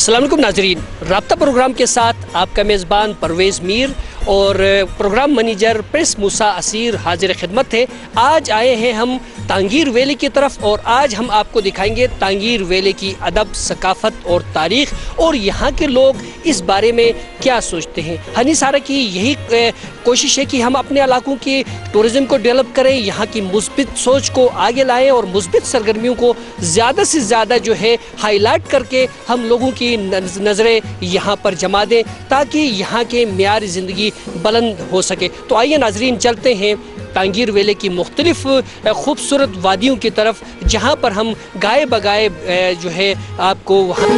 अस्सलाम वालेकुम नाजरीन, राब्ता प्रोग्राम के साथ आपका मेज़बान परवेज़ मीर और प्रोग्राम मैनेजर प्रेस मूसा असीर हाजिर खिदमत है। आज आए हैं हम तांगीर वैली की तरफ और आज हम आपको दिखाएंगे तांगीर वैली की अदब, सकाफ़त और तारीख़ और यहाँ के लोग इस बारे में क्या सोचते हैं। हनी सारा की यही कोशिश है कि हम अपने इलाकों की टूरिज़म को डेवलप करें, यहाँ की मुस्बित सोच को आगे लाएँ और मुस्बित सरगर्मियों को ज़्यादा से ज़्यादा जो है हाईलाइट करके हम लोगों की नज़रें यहाँ पर जमा दें ताकि यहाँ के मेयार ज़िंदगी बुलंद हो सके। तो आइए नाजरीन, चलते हैं तांगीर वैली की मुख्तलिफ खूबसूरत वादियों की तरफ, जहाँ पर हम गाए बगाए जो है आपको वहाँ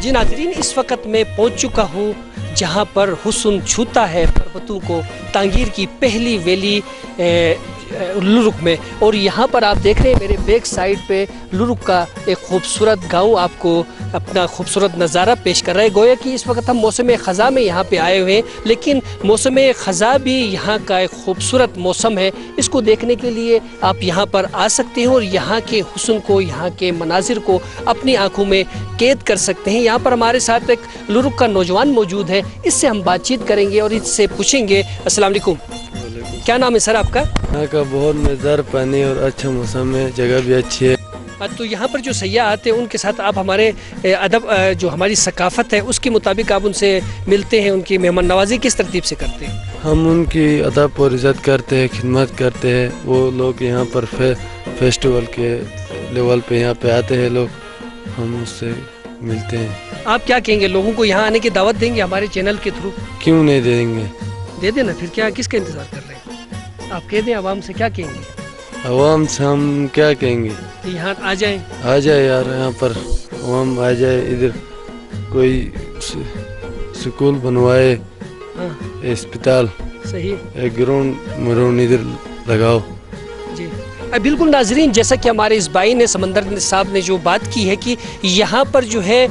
जी नाजरीन, इस वक्त मैं पहुंच चुका हूं जहां पर हुस्न छूता है पर्वतों को, तांगीर की पहली वैली लुरुक में। और यहाँ पर आप देख रहे हैं मेरे बैक साइड पे लुरुक का एक खूबसूरत गांव आपको अपना खूबसूरत नज़ारा पेश कर रहा है। गोया कि इस वक्त हम मौसम ख़ज़ा में यहाँ पे आए हुए हैं, लेकिन मौसम ख़ज़ा भी यहाँ का एक खूबसूरत मौसम है। इसको देखने के लिए आप यहाँ पर आ सकते हैं और यहाँ के हुस्न को, यहाँ के मनाजिर को अपनी आँखों में कैद कर सकते हैं। यहाँ पर हमारे साथ एक लुरुक का नौजवान मौजूद है, इससे हम बातचीत करेंगे और इससे पूछेंगे। अस्सलाम वालेकुम, क्या नाम है सर आपका? यहाँ का बहुत मज़ेदार पानी और अच्छा मौसम है, जगह भी अच्छी है। तो यहाँ पर जो सयाह आते हैं उनके साथ आप हमारे अदब, जो हमारी सकाफ़त है उसके मुताबिक आप उनसे मिलते हैं, उनकी मेहमान नवाजी किस तरतीब से करते हैं? हम उनकी अदब और इज़्ज़त करते हैं, खिदमत करते हैं। वो लोग यहाँ पर फेस्टिवल के लेवल पे यहाँ पे आते हैं लोग, हम उससे मिलते हैं। आप क्या कहेंगे, लोगों को यहाँ आने की दावत देंगे हमारे चैनल के थ्रू? क्यों नहीं देंगे, दे देना। फिर क्या, किसका इंतज़ार कर रहे हैं? आप कह दें आवाम से, क्या कहेंगे? आवाम से हम क्या कहेंगे कि यहाँ आ जाएं? आ जाए यार, यहाँ पर आवाम आ जाए, इधर कोई स्कूल बनवाए, अस्पताल, सही, एक ग्राउंड इधर लगाओ। بالکل नाज़रीन, जैसा कि हमारे इस भाई ने समंदर साहब ने जो बात की है कि यहाँ पर जो है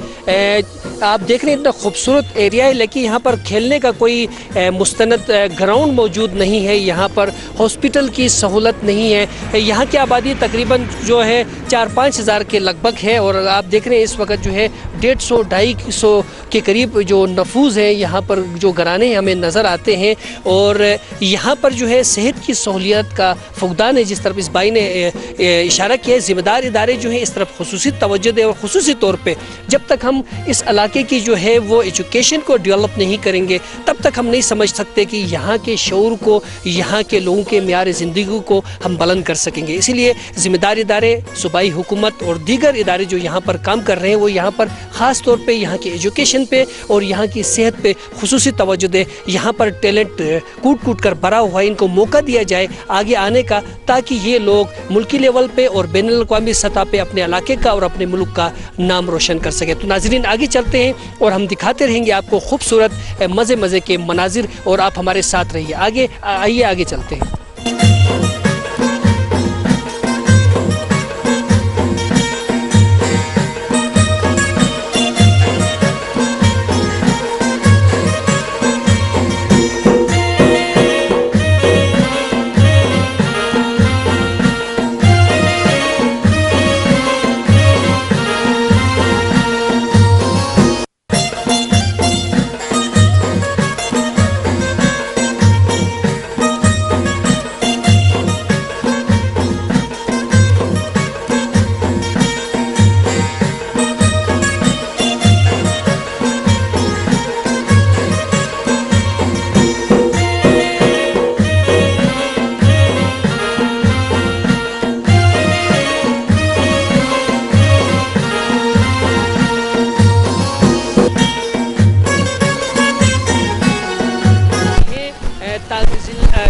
आप देख रहे हैं इतना खूबसूरत एरिया है, लेकिन यहाँ पर खेलने का कोई मुस्तनद ग्राउंड मौजूद नहीं है, यहाँ पर हॉस्पिटल की सहूलत नहीं है। यहाँ की आबादी तकरीबन जो है 4-5 हज़ार के लगभग है और आप देख रहे हैं इस वक्त जो है 150-250 के करीब जो नफूज़ हैं यहाँ पर जो घराने हमें नज़र आते हैं। और यहाँ पर जो है सेहत की सहूलियत का फुकदान है, जिस तरफ इस भाई ने इशारा किया है। ज़िम्मेदार इदारे जो हैं इस तरफ खुसूसी तवज्जो दें और खुसूसी तौर पे जब तक हम इस इलाके की जो है वो एजुकेशन को डेवलप नहीं करेंगे तब तक हम नहीं समझ सकते कि यहाँ के शऊर को, यहाँ के लोगों के म्यार ज़िंदगी को हम बुलंद कर सकेंगे। इसीलिए ज़िम्मेदार इदारे, सूबाई हुकूमत और दीगर इदारे जो यहाँ पर काम कर रहे हैं वो यहाँ पर ख़ास तौर पे यहाँ की एजुकेशन पे और यहाँ की सेहत पे खुसूसी तवज्जो दें। यहाँ पर टैलेंट कूट कूट कर भरा हुआ है, इनको मौका दिया जाए आगे आने का, ताकि ये लोग मुल्की लेवल पे और बैनुल अक़वामी सतह पे अपने इलाके का और अपने मुल्क का नाम रोशन कर सके। तो नाज़रीन आगे चलते हैं और हम दिखाते रहेंगे आपको खूबसूरत मज़े मज़े के मनाजिर और आप हमारे साथ रहिए। आगे आइए, आगे चलते हैं।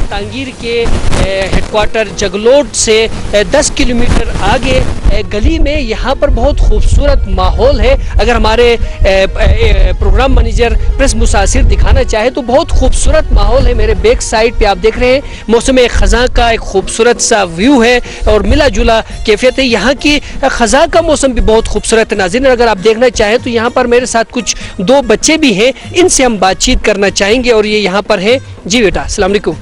तांगीर के हेडक्वार्टर जगलोट से 10 किलोमीटर आगे गली में यहाँ पर बहुत खूबसूरत माहौल है। अगर हमारे प्रोग्राम मैनेजर प्रेस मूसा असीर दिखाना चाहे तो बहुत खूबसूरत माहौल है। मेरे बैक साइड पे आप देख रहे हैं मौसम ख़ज़ां का एक खूबसूरत सा व्यू है और मिला जुला कैफियत है। यहाँ की ख़ज़ां का मौसम भी बहुत खूबसूरत है। नाज़रीन अगर आप देखना चाहें तो यहाँ पर मेरे साथ कुछ 2 बच्चे भी हैं, इनसे हम बातचीत करना चाहेंगे और ये यहाँ पर है। जी बेटा, अस्सलाम वालेकुम।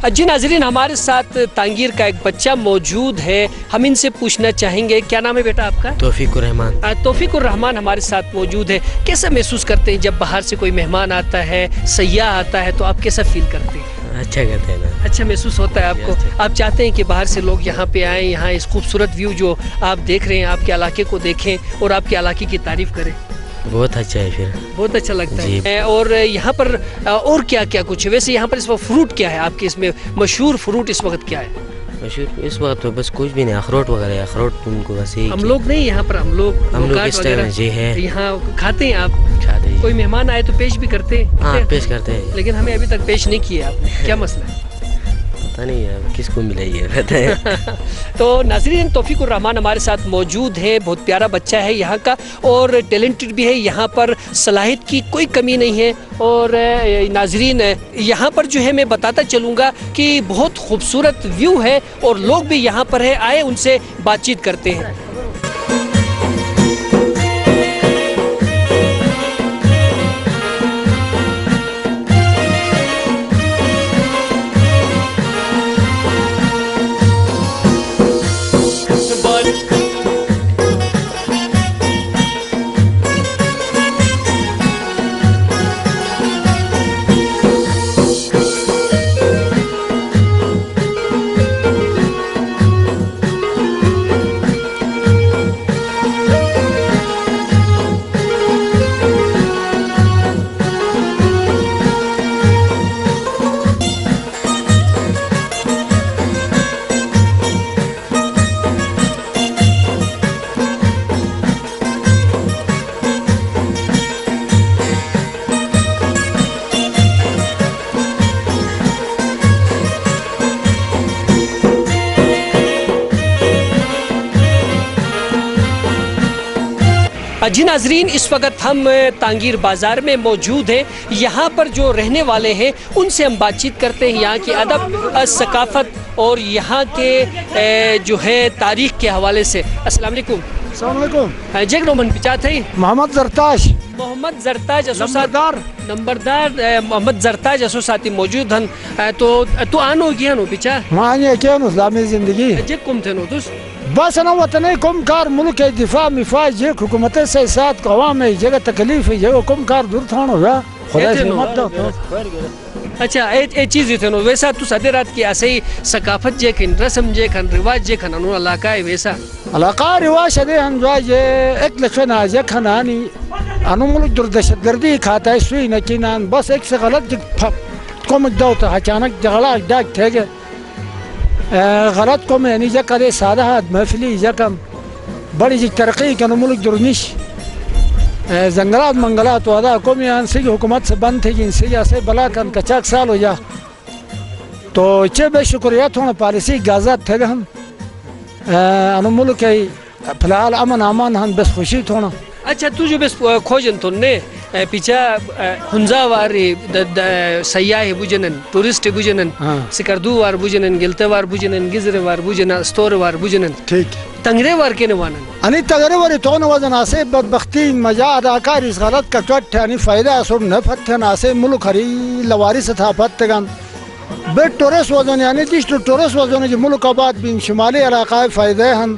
जी नाज़रीन, हमारे साथ तांगीर का एक बच्चा मौजूद है, हम इनसे पूछना चाहेंगे, क्या नाम है बेटा आपका? तौफीकुर रहमान। तौफीकुर रहमान हमारे साथ मौजूद है। कैसा महसूस करते हैं जब बाहर से कोई मेहमान आता है, सयाह आता है, तो आप कैसा फील करते हैं? अच्छा करते हैं ना। अच्छा महसूस होता है आपको? आप चाहते हैं कि बाहर से लोग यहाँ पे आएँ, यहाँ इस खूबसूरत व्यू जो आप देख रहे हैं आपके इलाके को देखें और आपके इलाके की तारीफ़ करें? बहुत अच्छा है, फिर बहुत अच्छा लगता है। और यहाँ पर और क्या क्या कुछ है? वैसे यहाँ पर इस वक्त फ्रूट क्या है आपके, इसमें मशहूर फ्रूट इस वक्त क्या है? मशहूर इस वक्त तो बस कुछ भी नहीं, अखरोट वगैरह है। अखरोट उनको बस हम लोग नहीं, यहाँ पर हम लोग इस टाइम जी है यहाँ खाते हैं। आप खाते हैं? कोई मेहमान आए तो पेश भी करते हैं? हाँ पेश करते हैं, लेकिन हमें अभी तक पेश नहीं किया आपने, क्या मसला है? पता नहीं है किसको मिला ये पता है। तो नाज़रीन तौफीकुर रहमान हमारे साथ मौजूद है, बहुत प्यारा बच्चा है यहाँ का और टैलेंटेड भी है। यहाँ पर सलाहियत की कोई कमी नहीं है। और नाज़रीन यहाँ पर जो है मैं बताता चलूँगा कि बहुत खूबसूरत व्यू है और लोग भी यहाँ पर है, आए उनसे बातचीत करते हैं। जी नाजरीन, इस वक्त हम तांगीर बाज़ार में मौजूद हैं। यहाँ पर जो रहने वाले हैं उनसे हम बातचीत करते हैं। यहाँ की अदब, सकाफ़त اور یہاں کے جو ہے تاریخ کے حوالے سے. السلام علیکم. السلام علیکم. جیک نومن پچا تھے محمد زرتاش محمد زرتاج نمبردار نمبردار محمد زرتاج اسو ساتھی موجود ہن. تو آنو گیا نو پچا معنی کیا نو اسلامی زندگی جیک کم تھے نو دوس بس نا وطنی کم کار ملک دفاع مفاع جیک حکومت سے ساتھ قوام جگہ تکلیف جگہ کم کار دور تھانو یا خدا سے مت دو. اچھا اے چیز تھے نو ویسا تو سدے رات کی ایسے ثقافت جے کن رسم جے کن رواج جے کن انو علاقہ ہے ویسا علاقہ رواج دے ہم جو ایک لکھن آج کھنانی انو ملک در دہشت گردی کھاتا ہے سوئی نکینان بس ایک سے غلط قوم دوتا اچانک جھگڑا ڈاک تھے گئے غلط قوم یعنی جا دے سادہ محفلی جکم بڑی جی ترقی کنو ملک در نش زنگلات منگلات و ادا قومی انسی حکومت سے بند تھی جن سے ایسے بلا کن کچاک سال ہو جا تو چے بے شکریہ تھوڑا پالیسی گازات تھے ہم انو ملک فی الحال امن امان ہم بس خوشی تھوڑا. اچھا تو جو بس کھوجن تو نے پیچھا ہنزا واری سیاح بوجنن ٹورسٹ بوجنن سکردو وار بوجنن گلتے وار بوجنن گزر وار بوجنن استور وار بوجنن ٹھیک تنگرے وار کے نوانن انی تنگرے واری تو وزن آسے بدبختی مجا اداکار اس غلط کا چوٹ انی فائدہ اسور نفت تھن آسے ملک ہری لواری ستھاپت تگن بیٹ ٹورس وزن یعنی دیش ٹورس وزن جو ملک آباد بین شمالی علاقہ فائدہ ہن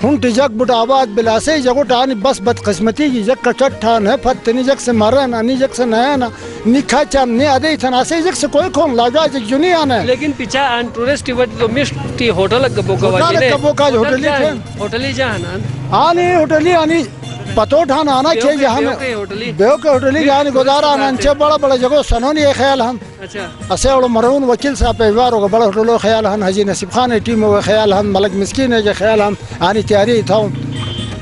ہن تجک بٹ آباد بلاسے جگو ٹانی بس بدقسمتی کی جگ کا چٹھان ہے پتنی جگ سے مرن انی جگ سے نیانا نکھا چم نی ادے تھناسے جگ سے کوئی کون لاجا جگ جنی آنا لیکن پیچھا ان ٹورسٹ وٹ تو مشتی ہوٹل کبو کا ہوٹل کبو کا ہوٹل ہوٹل جہان آنی ہوٹل آنی پتو ٹھانا آنا کہ جہاں بیو کے ہوٹلی یعنی گزارا آنا انچے بڑا بڑا جگہ سنونی ہے خیال ہم اسے اوڑو مرون وکیل صاحب پیوار ہوگا بڑا ہوٹلو خیال ہم حجی نصیب خان ٹیم ہوگا خیال ہم ملک مسکین ہے جو خیال ہم آنی تیاری تھا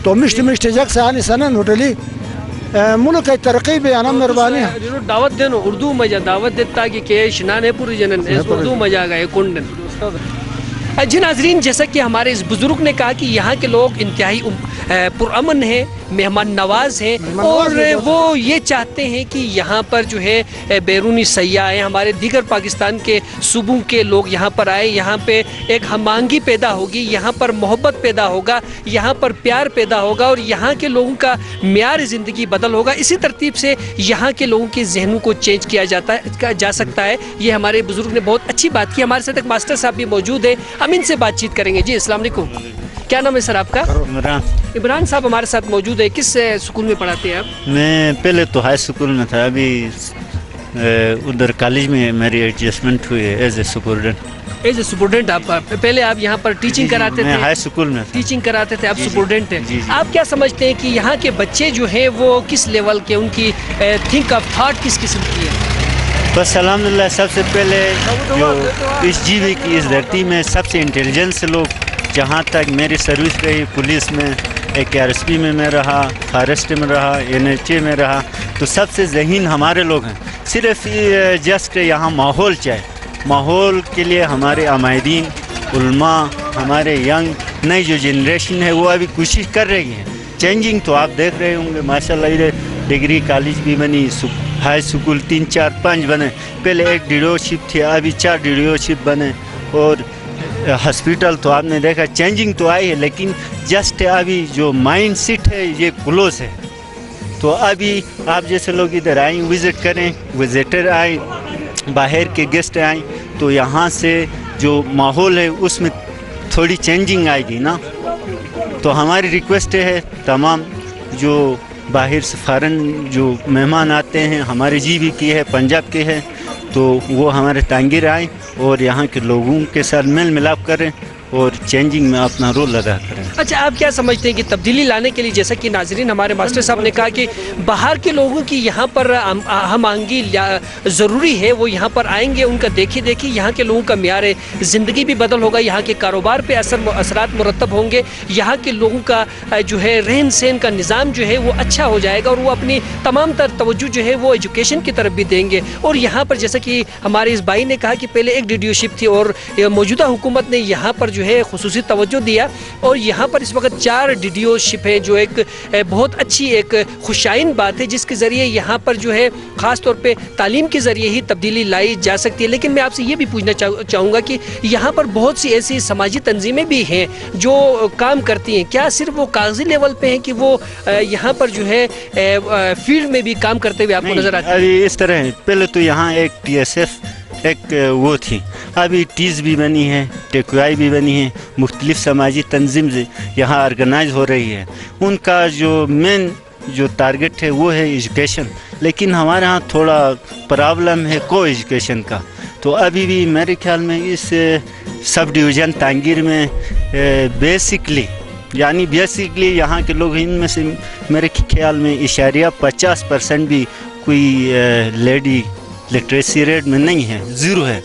تو مشت جگ سے آنی سنن ہوٹلی ملک ترقی بھی آنا مہربانی ہے دعوت دینا اردو مجا دعوت دیتا کہ شنانے پوری جنن اردو مجا گئے کنڈن. جی ناظرین جیسا کہ ہمارے اس بزرگ نے کہا کہ یہاں کے لوگ انتہائی پرامن ہیں مہمان نواز ہیں اور وہ یہ چاہتے ہیں کہ یہاں پر جو ہے بیرونی سیاح ہیں ہمارے دیگر پاکستان کے صوبوں کے لوگ یہاں پر آئے یہاں پہ ایک ہم آہنگی پیدا ہوگی یہاں پر محبت پیدا ہوگا یہاں پر پیار پیدا ہوگا اور یہاں کے لوگوں کا معیار زندگی بدل ہوگا. اسی ترتیب سے یہاں کے لوگوں کے ذہنوں کو چینج کیا جا سکتا ہے. یہ ہمارے بزرگ نے بہت اچھی بات کی. ہمارے ساتھ ایک ماسٹر صاحب بھی موجود ہیں ہم ان سے بات چیت کریں گے. جی السلام علیکم. کیا نام ہے سر آپ کا؟ عمران صاحب ہمارے ساتھ موجود ہے. کس اسکول میں پڑھاتے ہیں آپ؟ میں پہلے تو ہائی اسکول میں تھا ابھی ادھر کالج میں میری ایڈجسٹمنٹ ہوئی ہے as a student. As a student آپ پہلے آپ یہاں پر ٹیچنگ کراتے تھے؟ ہائی اسکول میں ٹیچنگ کراتے تھے. آپ اسٹوڈنٹ ہیں. آپ کیا سمجھتے ہیں کہ یہاں کے بچے جو ہیں وہ کس لیول کے ان کی تھنک آف تھاٹ کس قسم کی ہے؟ بس الحمدللہ سب سے پہلے جو اس جی وی کی اس دھرتی میں سب سے انٹیلیجنس لوگ جہاں تک میری سروس رہی پولیس میں ایک آر ایس پی میں رہا فارسٹ میں رہا این ایچ اے میں رہا تو سب سے ذہین ہمارے لوگ ہیں. صرف جسٹ یہاں ماحول چاہے ماحول کے لیے ہمارے عمائدین علماء ہمارے ینگ نئی جو جنریشن ہے وہ ابھی کوشش کر رہی ہیں. چینجنگ تو آپ دیکھ رہے ہوں گے ماشاء اللہ. ڈگری کالج بھی بنی ہائی اسکول 3 4 5 بنے. پہلے ایک ڈیڈیوشپ تھی ابھی 4 ڈیڈیوشپ بنے اور ہاسپیٹل تو آپ نے دیکھا. چینجنگ تو آئی ہے لیکن جسٹ ابھی جو مائنڈ سیٹ ہے یہ کلوز ہے. تو ابھی آپ جیسے لوگ ادھر آئیں وزٹ کریں وزٹر آئیں باہر کے گیسٹ آئیں تو یہاں سے جو ماحول ہے اس میں تھوڑی چینجنگ آئے گی نا. تو ہماری ریکویسٹ ہے تمام جو باہر سے فارن جو مہمان آتے ہیں ہمارے جی بھی کی ہے پنجاب کے ہے تو وہ ہمارے تانگیر آئیں اور یہاں کے لوگوں کے ساتھ میل ملاپ کریں اور چینجنگ میں اپنا رول ادا کریں. اچھا آپ کیا سمجھتے ہیں کہ تبدیلی لانے کے لیے جیسا کہ ناظرین ہمارے ماسٹر صاحب نے کہا کہ باہر کے لوگوں کی یہاں پر ہم آہنگی ضروری ہے وہ یہاں پر آئیں گے ان کا دیکھی یہاں کے لوگوں کا معیار زندگی بھی بدل ہوگا یہاں کے کاروبار پہ اثرات مرتب ہوں گے یہاں کے لوگوں کا جو ہے رہن سہن کا نظام جو ہے وہ اچھا ہو جائے گا اور وہ اپنی تمام تر توجہ جو ہے وہ ایجوکیشن کی طرف بھی دیں گے. اور یہاں پر جیسا کہ ہمارے اس بھائی نے کہا کہ پہلے ایک ڈیڈیوشپ تھی اور موجودہ حکومت نے یہاں پر جو ہے خصوصی توجہ دیا اور یہاں پر اس وقت 4 DDO شپ ہیں جو ایک بہت اچھی ایک خوشائن بات ہے جس کے ذریعے یہاں پر جو ہے خاص طور پہ تعلیم کے ذریعے ہی تبدیلی لائی جا سکتی ہے. لیکن میں آپ سے یہ بھی پوچھنا چاہوں گا کہ یہاں پر بہت سی ایسی سماجی تنظیمیں بھی ہیں جو کام کرتی ہیں, کیا صرف وہ کاغذی لیول پہ ہیں کہ وہ یہاں پر جو ہے فیلڈ میں بھی کام کرتے ہوئے آپ کو نظر آتے ہیں؟ ابھی اس طرح ہے, پہلے تو یہاں ایک TSF ایک وہ تھی, ابھی ٹیز بھی بنی ہے, ٹیکوائی بھی بنی ہے, مختلف سماجی تنظیم یہاں آرگنائز ہو رہی ہے. ان کا جو مین جو ٹارگٹ ہے وہ ہے ایجوکیشن, لیکن ہمارے ہاں تھوڑا پرابلم ہے کو ایجوکیشن کا. تو ابھی بھی میرے خیال میں اس سب ڈویژن تانگیر میں بیسکلی یہاں کے لوگ ان میں سے میرے خیال میں 50% بھی کوئی لیڈی لٹریسی ریٹ میں نہیں ہے, 0 ہے.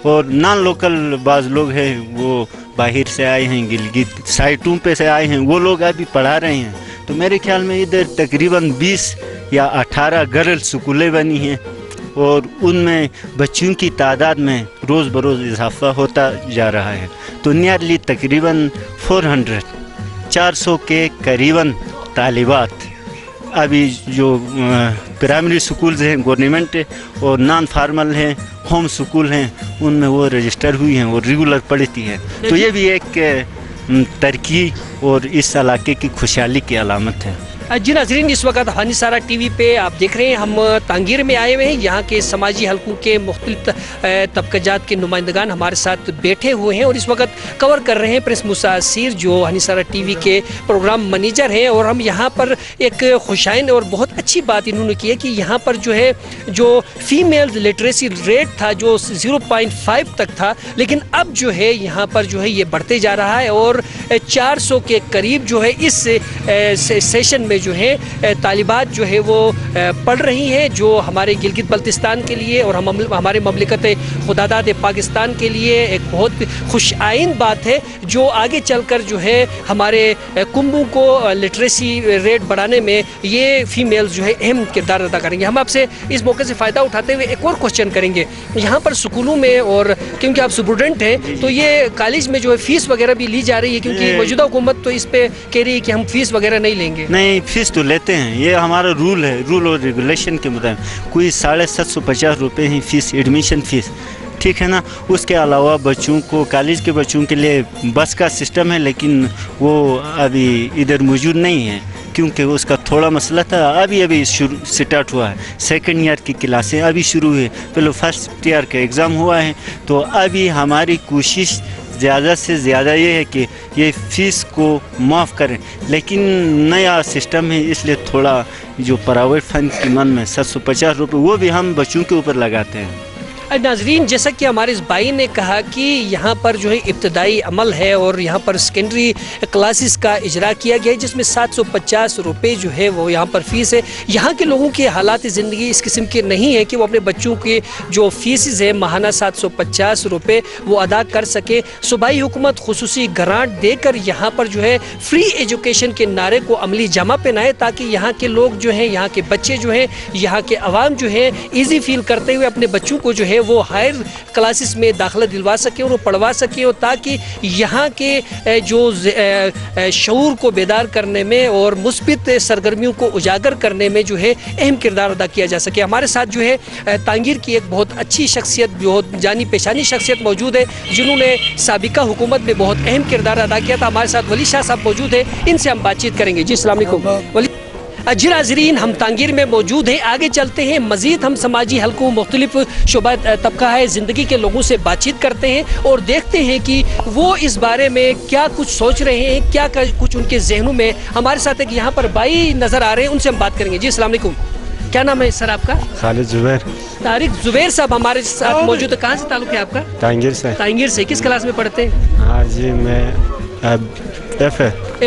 اور نان لوکل بعض لوگ ہیں وہ باہر سے آئے ہیں, گلگت سائٹوں پہ سے آئے ہیں, وہ لوگ ابھی پڑھا رہے ہیں. تو میرے خیال میں ادھر تقریباً 20 یا 18 گرل سکولیں بنی ہیں اور ان میں بچیوں کی تعداد میں روز بروز اضافہ ہوتا جا رہا ہے. تو نیئرلی تقریباً 400 کے قریباً طالبات ابھی جو پرائمری سکولز ہیں گورنمنٹ اور نان فارمل ہیں, ہوم سکول ہیں, ان میں وہ رجسٹر ہوئی ہیں اور ریگولر پڑھتی ہیں. تو یہ بھی ایک ترقی اور اس علاقے کی خوشحالی کی علامت ہے. جی ناظرین, اس وقت ہانیسارا ٹی وی پہ آپ دیکھ رہے ہیں, ہم تانگیر میں آئے ہوئے ہیں. یہاں کے سماجی حلقوں کے مختلف طبقہ جات کے نمائندگان ہمارے ساتھ بیٹھے ہوئے ہیں اور اس وقت کور کر رہے ہیں پرنس موسیٰ اسیر جو ہانیسارا ٹی وی کے پروگرام منیجر ہیں. اور ہم یہاں پر ایک خوشائن اور بہت اچھی بات انہوں نے کی ہے کہ یہاں پر جو ہے جو فیمیل لٹریسی ریٹ تھا جو 0.5 تک تھا, لیکن اب جو ہے یہاں پر جو ہے یہ بڑھتے جا رہا ہے اور 400 کے قریب جو ہے اس سیشن میں جو ہے طالبات جو ہے وہ پڑھ رہی ہیں, جو ہمارے گلگت بلتستان کے لیے اور ہمارے مملکت خداداد پاکستان کے لیے ایک بہت خوش آئین بات ہے, جو آگے چل کر جو ہے ہمارے کنبوں کو لٹریسی ریٹ بڑھانے میں یہ فیمیلز جو ہے اہم کردار ادا کریں گے. ہم آپ سے اس موقع سے فائدہ اٹھاتے ہوئے ایک اور کوشچن کریں گے. یہاں پر سکولوں میں, اور کیونکہ آپ اسٹوڈنٹ ہیں تو یہ کالج میں جو ہے فیس وغیرہ بھی لی جا رہی ہے, کیونکہ موجودہ حکومت تو اس پہ کہہ رہی ہے کہ ہم فیس وغیرہ نہیں لیں گے. نہیں, فیس تو لیتے ہیں, یہ ہمارا رول ہے, رول اور ریگولیشن کے مطابق کوئی 750 روپے ہی فیس, ایڈمیشن فیس, ٹھیک ہے نا. اس کے علاوہ بچوں کو, کالج کے بچوں کے لیے بس کا سسٹم ہے, لیکن وہ ابھی ادھر موجود نہیں ہے کیونکہ اس کا تھوڑا مسئلہ تھا. ابھی سٹارٹ ہوا ہے, 2nd ایئر کی کلاسیں ابھی شروع ہوئی, پہلے 1st ایئر کا ایگزام ہوا ہے. تو ابھی ہماری کوشش زیادہ سے زیادہ یہ ہے کہ یہ فیس کو معاف کریں, لیکن نیا سسٹم ہے اس لیے تھوڑا جو پرائیویٹ فنڈ کی من میں 750 روپے وہ بھی ہم بچوں کے اوپر لگاتے ہیں. ناظرین, جیسا کہ ہمارے اس بھائی نے کہا کہ یہاں پر جو ہے ابتدائی عمل ہے اور یہاں پر سیکنڈری کلاسز کا اجرا کیا گیا ہے جس میں 750 روپے جو ہے وہ یہاں پر فیس ہے. یہاں کے لوگوں کے حالات زندگی اس قسم کے نہیں ہیں کہ وہ اپنے بچوں کے جو فیسز ہے ماہانہ 750 روپے وہ ادا کر سکے. صوبائی حکومت خصوصی گرانٹ دے کر یہاں پر جو ہے فری ایجوکیشن کے نعرے کو عملی جامہ پہنائے تاکہ یہاں کے لوگ جو ہیں, یہاں کے بچے جو ہیں, یہاں کے عوام جو ہیں ایزی فیل کرتے ہوئے اپنے بچوں کو جو ہے وہ ہائر کلاسز میں داخلہ دلوا سکیں اور وہ پڑھوا سکیں, اور تاکہ یہاں کے جو شعور کو بیدار کرنے میں اور مثبت سرگرمیوں کو اجاگر کرنے میں جو ہے اہم کردار ادا کیا جا سکے. ہمارے ساتھ جو ہے تانگیر کی ایک بہت اچھی شخصیت, بہت جانی پہچانی شخصیت موجود ہے جنہوں نے سابقہ حکومت میں بہت اہم کردار ادا کیا تھا. ہمارے ساتھ ولی شاہ صاحب موجود ہیں, ان سے ہم بات چیت کریں گے. جی السلام علیکم ولی. جی ناظرین, ہم تانگیر میں موجود ہیں, آگے چلتے ہیں, مزید ہم سماجی حلقوں مختلف شعبہ طبقہ ہے زندگی کے لوگوں سے بات چیت کرتے ہیں اور دیکھتے ہیں کہ وہ اس بارے میں کیا کچھ سوچ رہے ہیں, کیا کچھ ان کے ذہنوں میں. ہمارے ساتھ ایک یہاں پر بھائی نظر آ رہے ہیں, ان سے ہم بات کریں گے. جی السلام علیکم, کیا نام ہے سر آپ کا؟ خالد زبیر. طارق زبیر صاحب ہمارے ساتھ موجود ہے. کہاں سے تعلق ہے آپ کا؟ تانگیر سے. تانگیر سے. کس کلاس میں پڑھتے ہیں؟ ہاں جی, میں ایف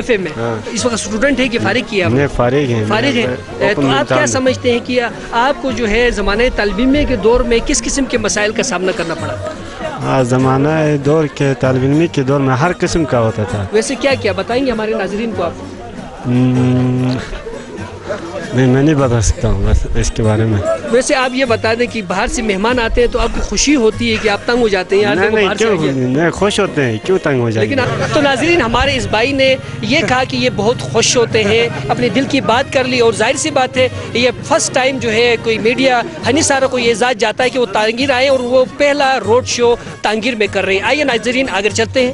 اے میں. اس وقت اسٹوڈنٹ ہے کہ فارغ کیا؟ میں فارغ ہیں. فارغ ہے. تو آپ کیا سمجھتے ہیں کہ آپ کو جو ہے زمانہ طالب علمی کے دور میں کس قسم کے مسائل کا سامنا کرنا پڑا؟ ہاں, زمانہ دور کے طالب علمی کے دور میں ہر قسم کا ہوتا تھا. ویسے کیا کیا بتائیں گے ہمارے ناظرین کو آپ؟ نہیں میں نہیں بتا سکتا ہوں بس اس کے بارے میں. ویسے آپ یہ بتا دیں کہ باہر سے مہمان آتے ہیں تو آپ کو خوشی ہوتی ہے کہ آپ تنگ ہو جاتے ہیں؟ نہیں خوش ہوتے ہیں, کیوں تنگ ہو جائیں گے. لیکن تو ناظرین ہمارے اس بھائی نے یہ کہا کہ یہ بہت خوش ہوتے ہیں, اپنے دل کی بات کر لی, اور ظاہر سی بات ہے یہ فرسٹ ٹائم جو ہے کوئی میڈیا ہنی سارا کو یہ اعزاز جاتا ہے کہ وہ تانگیر آئے اور وہ پہلا روڈ شو تانگیر میں کر رہے ہیں. آئیے ناظرین آگے چلتے ہیں.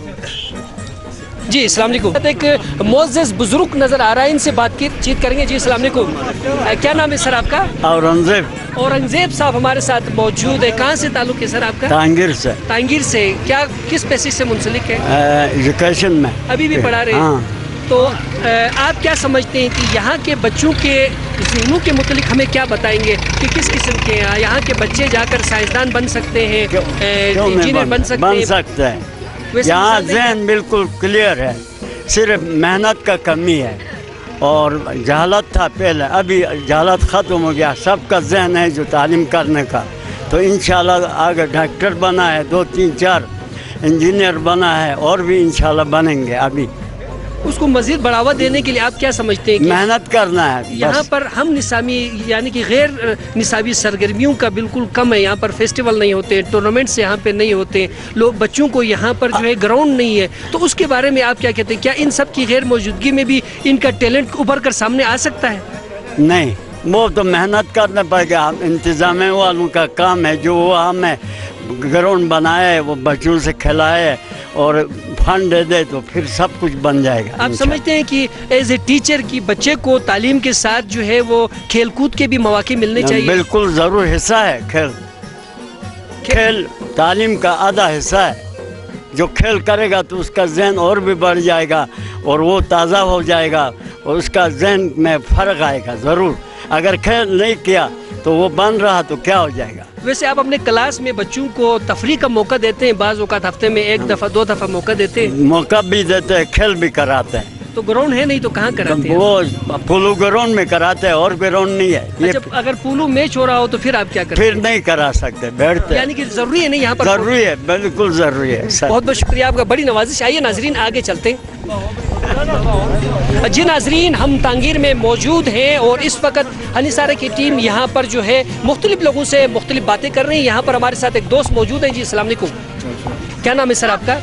جی السلام علیکم. ایک معزز بزرگ نظر آ رہا ہے, ان سے بات چیت کریں گے. جی السلام علیکم, کیا نام ہے سر آپ کا؟ اورنگزیب. اورنگزیب صاحب ہمارے ساتھ موجود ہے. کہاں سے تعلق ہے سر آپ کا؟ تانگیر سے. تانگیر سے. کیا کس پیشے سے منسلک ہے؟ ایجوکیشن میں ابھی بھی پڑھا رہے ہیں. تو آپ کیا سمجھتے ہیں کہ یہاں کے بچوں کے ذہنوں کے متعلق ہمیں کیا بتائیں گے کہ کس قسم کے ہیں یہاں کے بچے جا کر سائنسدان بن سکتے ہیں, انجینئر بن سکتے ہیں؟ یہاں ذہن بالکل کلیئر ہے, صرف محنت کا کمی ہے اور جہالت تھا پہلے, ابھی جہالت ختم ہو گیا, سب کا ذہن ہے جو تعلیم کرنے کا. تو انشاءاللہ آگے ڈاکٹر بنا ہے, 2 3 4 انجینئر بنا ہے, اور بھی انشاءاللہ بنیں گے. ابھی اس کو مزید بڑھاوا دینے کے لیے آپ کیا سمجھتے ہیں؟ محنت کرنا ہے. یہاں پر ہم نصابی یعنی کہ غیر نصابی سرگرمیوں کا بالکل کم ہے. یہاں پر فیسٹیول نہیں ہوتے, ٹورنامنٹس یہاں پہ نہیں ہوتے, لوگ بچوں کو یہاں پر جو ہے گراؤنڈ نہیں ہے. تو اس کے بارے میں آپ کیا کہتے ہیں؟ کیا ان سب کی غیر موجودگی میں بھی ان کا ٹیلنٹ ابھر کر سامنے آ سکتا ہے؟ نہیں, وہ تو محنت کرنا پڑے گا. انتظامیہ والوں کا کام ہے, جو وہ ہمیں گراؤنڈ بنائے, وہ بچوں سے کھلائے اور فنڈ دے دے تو پھر سب کچھ بن جائے گا. آپ سمجھتے ہیں کہ ایز اے ٹیچر کی بچے کو تعلیم کے ساتھ جو ہے وہ کھیل کود کے بھی مواقع ملنے چاہیے؟ بالکل ضرور حصہ ہے کھیل تعلیم کا آدھا حصہ ہے. جو کھیل کرے گا تو اس کا ذہن اور بھی بڑھ جائے گا اور وہ تازہ ہو جائے گا اور اس کا ذہن میں فرق آئے گا ضرور. اگر کھیل نہیں کیا تو وہ بن رہا تو کیا ہو جائے گا. ویسے آپ اپنے کلاس میں بچوں کو تفریح کا موقع دیتے ہیں؟ بعض اوقات ہفتے میں 1 دفعہ 2 دفعہ موقع دیتے ہیں؟ موقع بھی دیتے ہیں, کھیل بھی کراتے ہیں. تو گراؤنڈ ہے نہیں تو کہاں کراتے ہیں؟ وہ پولو گراؤنڈ میں کراتے ہیں, اور گراؤنڈ نہیں ہے. اچھا, اگر پولو میچ ہو رہا ہو تو پھر آپ کیا کرتے ہیں؟ پھر نہیں کرا سکتے, بیٹھتے. یعنی کہ ضروری ہے نہیں یہاں پر؟ ضروری ہے, بالکل ضروری ہے. بہت بہت شکریہ آپ کا, بڑی نوازش. آئیے ناظرین آگے چلتے ہیں. جی ناظرین, ہم تانگیر میں موجود ہیں اور اس وقت ہنی سارا کی ٹیم یہاں پر جو ہے مختلف لوگوں سے مختلف باتیں کر رہی ہیں. یہاں پر ہمارے ساتھ ایک دوست موجود ہیں. جی السلام علیکم, کیا نام ہے سر آپ کا؟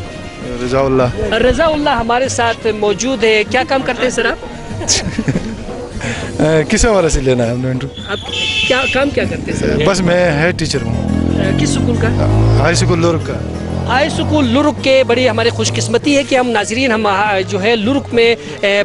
رضا اللہ. رضا اللہ ہمارے ساتھ موجود ہے. کیا کام کرتے ہیں سر آپ؟ کس حوالے سے لینا ہے ہم نے؟ آپ کیا کام کیا کرتے ہیں سر؟ بس میں ہیڈ ٹیچر ہوں. کس سکول کا؟ ہائی اسکول لورک کا. ہائی اسکول لرک کے. بڑی ہماری خوش قسمتی ہے کہ ہم ناظرین ہم جو ہے لرک میں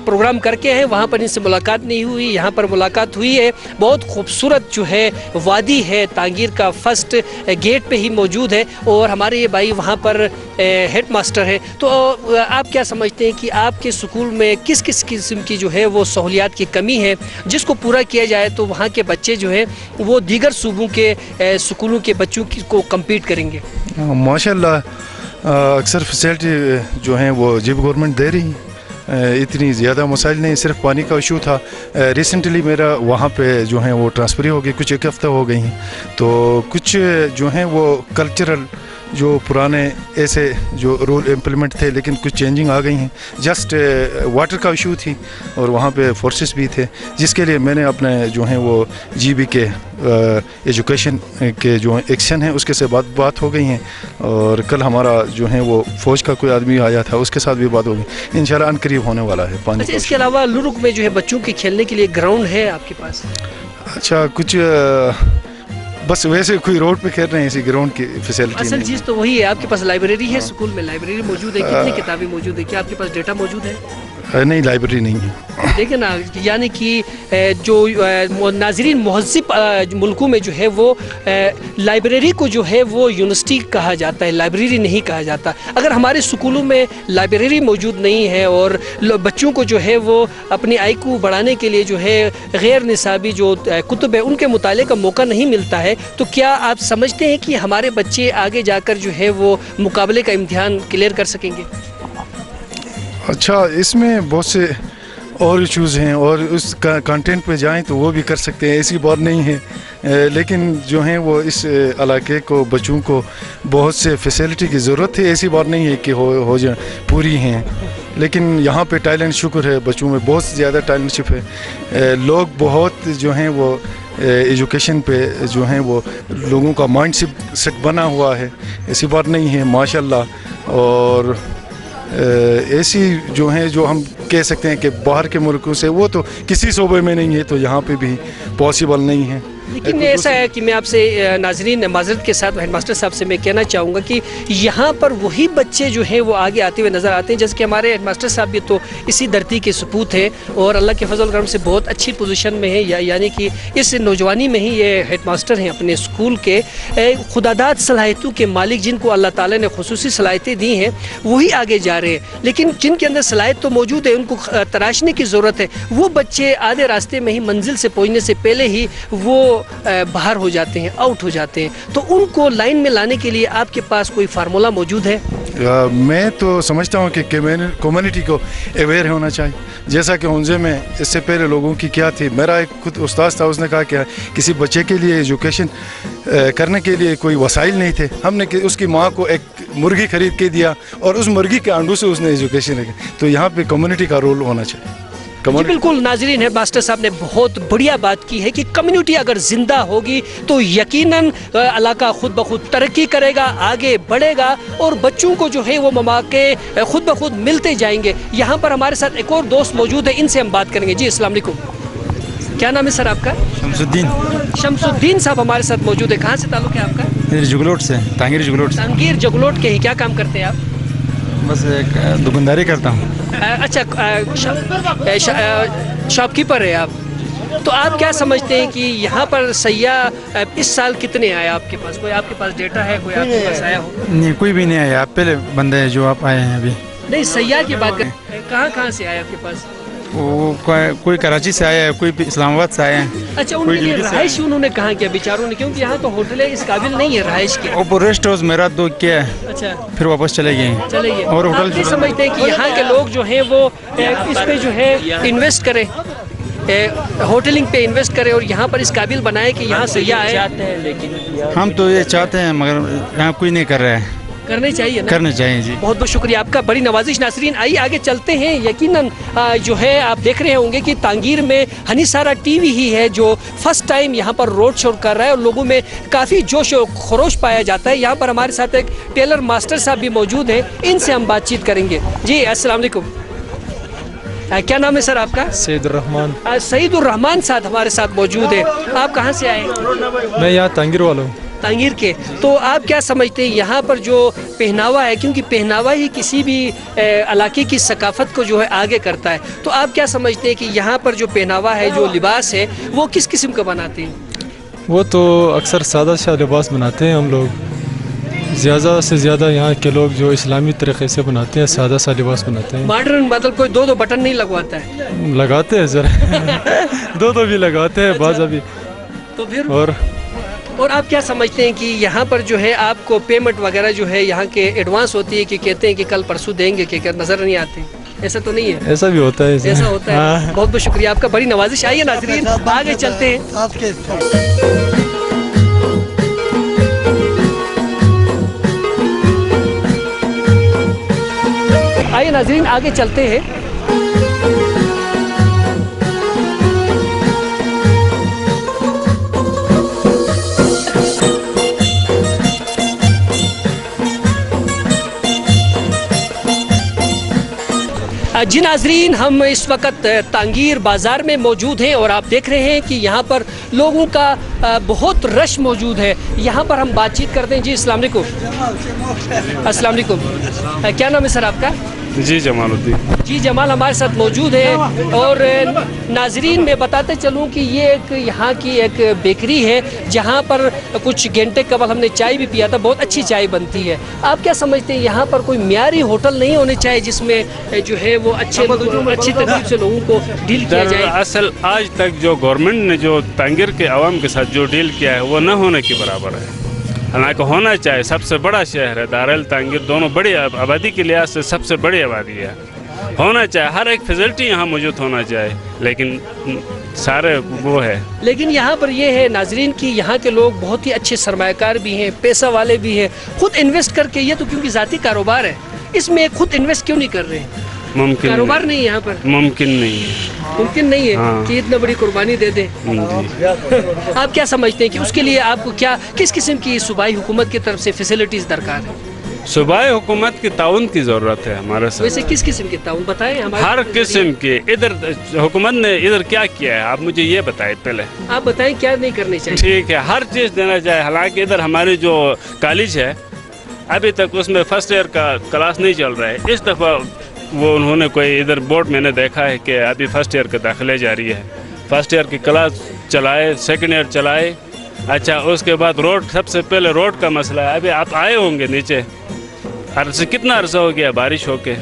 پروگرام کر کے ہیں, وہاں پر ان سے ملاقات نہیں ہوئی, یہاں پر ملاقات ہوئی ہے. بہت خوبصورت جو ہے وادی ہے, تانگیر کا فرسٹ گیٹ پہ ہی موجود ہے اور ہمارے یہ بھائی وہاں پر ہیڈ ماسٹر ہے. تو آپ کیا سمجھتے ہیں کہ آپ کے سکول میں کس کس قسم کی جو ہے وہ سہولیات کی کمی ہے جس کو پورا کیا جائے تو وہاں کے بچے جو ہے وہ دیگر صوبوں کے سکولوں کے بچوں کو کمپیٹ کریں گے؟ ماشاء اللہ اکثر فیسلٹی جو ہیں وہ جب گورنمنٹ دے رہی ہیں, اتنی زیادہ مسائل نہیں. صرف پانی کا ایشو تھا. ریسنٹلی میرا وہاں پہ جو ہیں وہ ٹرانسفری ہو گئی, کچھ 1 ہفتہ ہو گئی ہیں. تو کچھ جو ہیں وہ کلچرل جو پرانے ایسے جو رول امپلیمنٹ تھے لیکن کچھ چینجنگ آ گئی ہیں. جسٹ واٹر کا ایشو تھی اور وہاں پہ فورسز بھی تھے, جس کے لیے میں نے اپنے جو ہیں وہ جی بی کے ایجوکیشن کے جو ایکشن ہیں اس کے سے بات ہو گئی ہیں. اور کل ہمارا جو ہے وہ فوج کا کوئی آدمی آیا تھا, اس کے ساتھ بھی بات ہو گئی. انشاءاللہ ان قریب ہونے والا ہے پانی. اچھا, اس کے علاوہ لرک میں جو ہے بچوں کے کھیلنے کے لیے گراؤنڈ ہے آپ کے پاس؟ اچھا, کچھ بس ویسے کوئی روڈ پہ کھیل رہے ہیں, اسی گراؤنڈ کی فیسلٹی. اصل چیز تو وہی ہے. آپ کے پاس لائبریری ہے سکول میں؟ لائبریری موجود ہے. کتنی کتابیں موجود ہیں؟ کیا آپ کے پاس ڈیٹا موجود ہے؟ نہیں, لائبریری نہیں ہے. دیکھیں نا, یعنی کہ جو ناظرین مہذب ملکوں میں جو ہے وہ لائبریری کو جو ہے وہ یونیورسٹی کہا جاتا ہے, لائبریری نہیں کہا جاتا. اگر ہمارے سکولوں میں لائبریری موجود نہیں ہے اور بچوں کو جو ہے وہ اپنی آئی کو بڑھانے کے لیے جو ہے غیر نصابی جو کتب ہے ان کے مطالعے کا موقع نہیں ملتا ہے, تو کیا آپ سمجھتے ہیں کہ ہمارے بچے آگے جا کر جو ہے وہ مقابلے کا امتحان کلیئر کر سکیں گے؟ اچھا, اس میں بہت سے اور ایشوز ہیں اور اس کا کانٹینٹ پہ جائیں تو وہ بھی کر سکتے ہیں, ایسی بات نہیں ہے. لیکن جو ہیں وہ اس علاقے کو بچوں کو بہت سے فیسلٹی کی ضرورت ہے, ایسی بات نہیں ہے کہ ہو جائیں پوری ہیں. لیکن یہاں پہ ٹیلنٹ شکر ہے بچوں میں بہت زیادہ ٹیلنٹ شپ ہے. لوگ بہت جو ہیں وہ ایجوکیشن پہ جو ہیں وہ لوگوں کا مائنڈ سیٹ بنا ہوا ہے, ایسی بات نہیں ہے ماشاءاللہ. اور ایسی جو ہیں جو ہم کہہ سکتے ہیں کہ باہر کے ملکوں سے وہ تو کسی صوبے میں نہیں ہے, تو یہاں پہ بھی پاسبل نہیں ہے. لیکن ایسا ہے کہ میں آپ سے ناظرین معذرت کے ساتھ ہیڈ ماسٹر صاحب سے میں کہنا چاہوں گا کہ یہاں پر وہی بچے جو ہیں وہ آگے آتے ہوئے نظر آتے ہیں, جیسے کہ ہمارے ہیڈ ماسٹر صاحب بھی تو اسی دھرتی کے سپوت ہیں اور اللہ کے فضل و کرم سے بہت اچھی پوزیشن میں ہیں, یعنی کہ اس نوجوانی میں ہی یہ ہیڈ ماسٹر ہیں اپنے اسکول کے. خداداد صلاحیتوں کے مالک جن کو اللہ تعالیٰ نے خصوصی صلاحیتیں دی ہیں وہی آگے جا رہے ہیں, لیکن جن کے اندر صلاحیت تو موجود ہے ان کو تراشنے کی ضرورت ہے. وہ بچے آدھے راستے میں ہی منزل سے پہنچنے سے پہلے ہی وہ باہر ہو جاتے ہیں, آؤٹ ہو جاتے ہیں. تو ان کو لائن میں لانے کے لیے آپ کے پاس کوئی فارمولہ موجود ہے؟ میں تو سمجھتا ہوں کہ کمیونٹی کو اویئر ہونا چاہیے. جیسا کہ ہنزے میں اس سے پہلے لوگوں کی کیا تھی, میرا ایک خود استاد تھا, اس نے کہا کہ کسی بچے کے لیے ایجوکیشن کرنے کے لیے کوئی وسائل نہیں تھے, ہم نے اس کی ماں کو ایک مرغی خرید کے دیا اور اس مرغی کے انڈوں سے اس نے ایجوکیشن رکھی. تو یہاں پہ کمیونٹی کا رول ہونا چاہیے. جی بالکل ناظرین, ہیڈ ماسٹر صاحب نے بہت بڑھیا بات کی ہے کہ کمیونٹی اگر زندہ ہوگی تو یقیناً علاقہ خود بخود ترقی کرے گا, آگے بڑھے گا اور بچوں کو جو ہے وہ مواقع خود بخود ملتے جائیں گے. یہاں پر ہمارے ساتھ ایک اور دوست موجود ہے, ان سے ہم بات کریں گے. جی السلام علیکم, کیا نام ہے سر آپ کا؟ شمس الدین. شمس الدین صاحب ہمارے ساتھ موجود ہے. کہاں سے تعلق ہے آپ کا؟ جگلوٹ سے, تانگیر جگلوٹ. تانگیر جگلوٹ کے ہی. کیا کام کرتے ہیں آپ؟ بس ایک دکانداری کرتا ہوں. اچھا, شاپ کیپر ہے آپ. تو آپ کیا سمجھتے ہیں کہ یہاں پر سیاح اس سال کتنے آئے آپ کے پاس؟ کوئی آپ کے پاس ڈیٹا ہے, کوئی آپ کے پاس آیا ہو؟ نہیں, کوئی بھی نہیں آیا. آپ پہلے بندے ہیں جو آپ آئے ہیں ابھی. نہیں, سیاح کی بات کریں, کہاں سے آئے آپ کے پاس؟ وہ کوئی کراچی سے آیا ہے, کوئی اسلام آباد سے آیا ہے. اچھا, ان کے لیے رہائش انہوں نے کہاں کیا بیچاروں نے, کیونکہ یہاں تو ہوٹل اس قابل نہیں ہے رہائش کے. وہ ریسٹ ہاؤس میرا دو کیا ہے, اچھا پھر واپس چلے گئے. اور ہوٹل یہ سمجھتے ہیں کہ یہاں کے لوگ جو ہیں وہ اس پہ جو ہے انویسٹ کریں, ہوٹلنگ پہ انویسٹ کریں اور یہاں پر اس قابل بنائے کہ یہاں سیاح آئے. لیکن ہم تو یہ چاہتے ہیں مگر یہاں کوئی نہیں کر رہا ہے. کرنے چاہیے نا, کرنے چاہیے. جی بہت بہت شکریہ آپ کا, بڑی نوازش. ناظرین آئیے آگے چلتے ہیں. یقیناً جو ہے آپ دیکھ رہے ہوں گے کہ تانگیر میں ہنی سارا ٹی وی ہی ہے جو فرسٹ ٹائم یہاں پر روڈ شو کر رہا ہے اور لوگوں میں کافی جوش و خروش پایا جاتا ہے. یہاں پر ہمارے ساتھ ایک ٹیلر ماسٹر صاحب بھی موجود ہیں, ان سے ہم بات چیت کریں گے. جی السلام علیکم, کیا نام ہے سر آپ کا؟ سعید الرحمان. سعید الرحمان صاحب ہمارے ساتھ موجود ہیں. آپ کہاں سے آئے؟ میں یہاں تانگیر والا ہوں. تانگیر کے. تو آپ کیا سمجھتے ہیں یہاں پر جو پہناوا ہے, کیونکہ پہناوا ہی کسی بھی علاقے کی ثقافت کو جو ہے آگے کرتا ہے, تو آپ کیا سمجھتے ہیں کہ یہاں پر جو پہناوا ہے, جو لباس ہے, وہ کس قسم کا بناتے ہیں؟ وہ تو اکثر سادہ سا لباس بناتے ہیں ہم لوگ. زیادہ سے زیادہ یہاں کے لوگ جو اسلامی طریقے سے بناتے ہیں, سادہ سا لباس بناتے ہیں. ماڈرن مطلب کوئی دو بٹن نہیں لگواتا ہے؟ لگاتے ہیں ذرا دو بھی لگاتے ہیں بعض ابھی. تو پھر اور آپ کیا سمجھتے ہیں کہ یہاں پر جو ہے آپ کو پیمنٹ وغیرہ جو ہے یہاں کے ایڈوانس ہوتی ہے کہ کہتے ہیں کہ کل پرسوں دیں گے, کہ نظر نہیں آتے؟ ایسا تو نہیں ہے؟ ایسا بھی ہوتا ہے. ایسا ہوتا ہے. بہت بہت شکریہ آپ کا, بڑی نوازش. آئیے ناظرین آگے چلتے ہیں. آئیے ناظرین آگے چلتے ہیں. جی ناظرین, ہم اس وقت تانگیر بازار میں موجود ہیں اور آپ دیکھ رہے ہیں کہ یہاں پر لوگوں کا بہت رش موجود ہے. یہاں پر ہم بات چیت کرتے ہیں. جی السلام علیکم. السلام علیکم, کیا نام ہے سر آپ کا؟ جی جمال الدین. جی جمال ہمارے ساتھ موجود ہے. اور ناظرین میں بتاتے چلوں کہ یہ ایک یہاں کی ایک بیکری ہے جہاں پر کچھ گھنٹے قبل ہم نے چائے بھی پیا تھا. بہت اچھی چائے بنتی ہے. آپ کیا سمجھتے ہیں یہاں پر کوئی معیاری ہوٹل نہیں ہونے چاہیے جس میں جو ہے وہ اچھی ترتیب سے لوگوں کو ڈیل کیا جائے؟ اصل آج تک جو گورنمنٹ نے جو تانگیر کے عوام کے ساتھ جو ڈیل کیا ہے وہ نہ ہونے کے برابر ہے. حالانکہ ہونا چاہیے. سب سے بڑا شہر ہے دارال تانگیر, دونوں بڑی آبادی کے لحاظ سے سب سے بڑی آبادی ہے. ہونا چاہیے, ہر ایک فیسلٹی یہاں موجود ہونا چاہیے, لیکن سارے وہ ہے. لیکن یہاں پر یہ ہے ناظرین کہ یہاں کے لوگ بہت ہی اچھے سرمایہ کار بھی ہیں, پیسہ والے بھی ہیں, خود انویسٹ کر کے. یہ تو کیونکہ ذاتی کاروبار ہے, اس میں خود انویسٹ کیوں نہیں کر رہے ہیں؟ मुमकिन कारोबार नहीं है यहाँ पर, मुमकिन नहीं है। मुमकिन नहीं है हाँ। कि इतना बड़ी कुर्बानी दे दें। जी। आप क्या समझते हैं कि उसके लिए आपको क्या किस किस्म की सूबाई हुकूमत की तरफ से फैसिलिटीज़ दरकार है? सूबाई हुकूमत की ताउन की ज़रूरत है हमारे साथ। वैसे किस किस्म की ताउन बताएं हमारे हर किस्म की। इधर हुकूमत ने इधर क्या किया है आप मुझे ये बताएं पहले। आप बताएं क्या नहीं करनी चाहिए। ठीक है, हर चीज़ देना चाहिए। हालांकि इधर हमारी जो कॉलेज है अभी तक उसमें फर्स्ट ईयर का क्लास नहीं चल रहा है। इस दफ़ा वो उन्होंने कोई इधर बोर्ड मैंने देखा है कि अभी फर्स्ट ईयर का दाखिले जारी है, फर्स्ट ईयर की क्लास चलाए, सेकंड ईयर चलाए। अच्छा, उसके बाद रोड, सबसे पहले रोड का मसला है। अभी आप आए होंगे नीचे, अरसे कितना अरसा हो गया बारिश होके,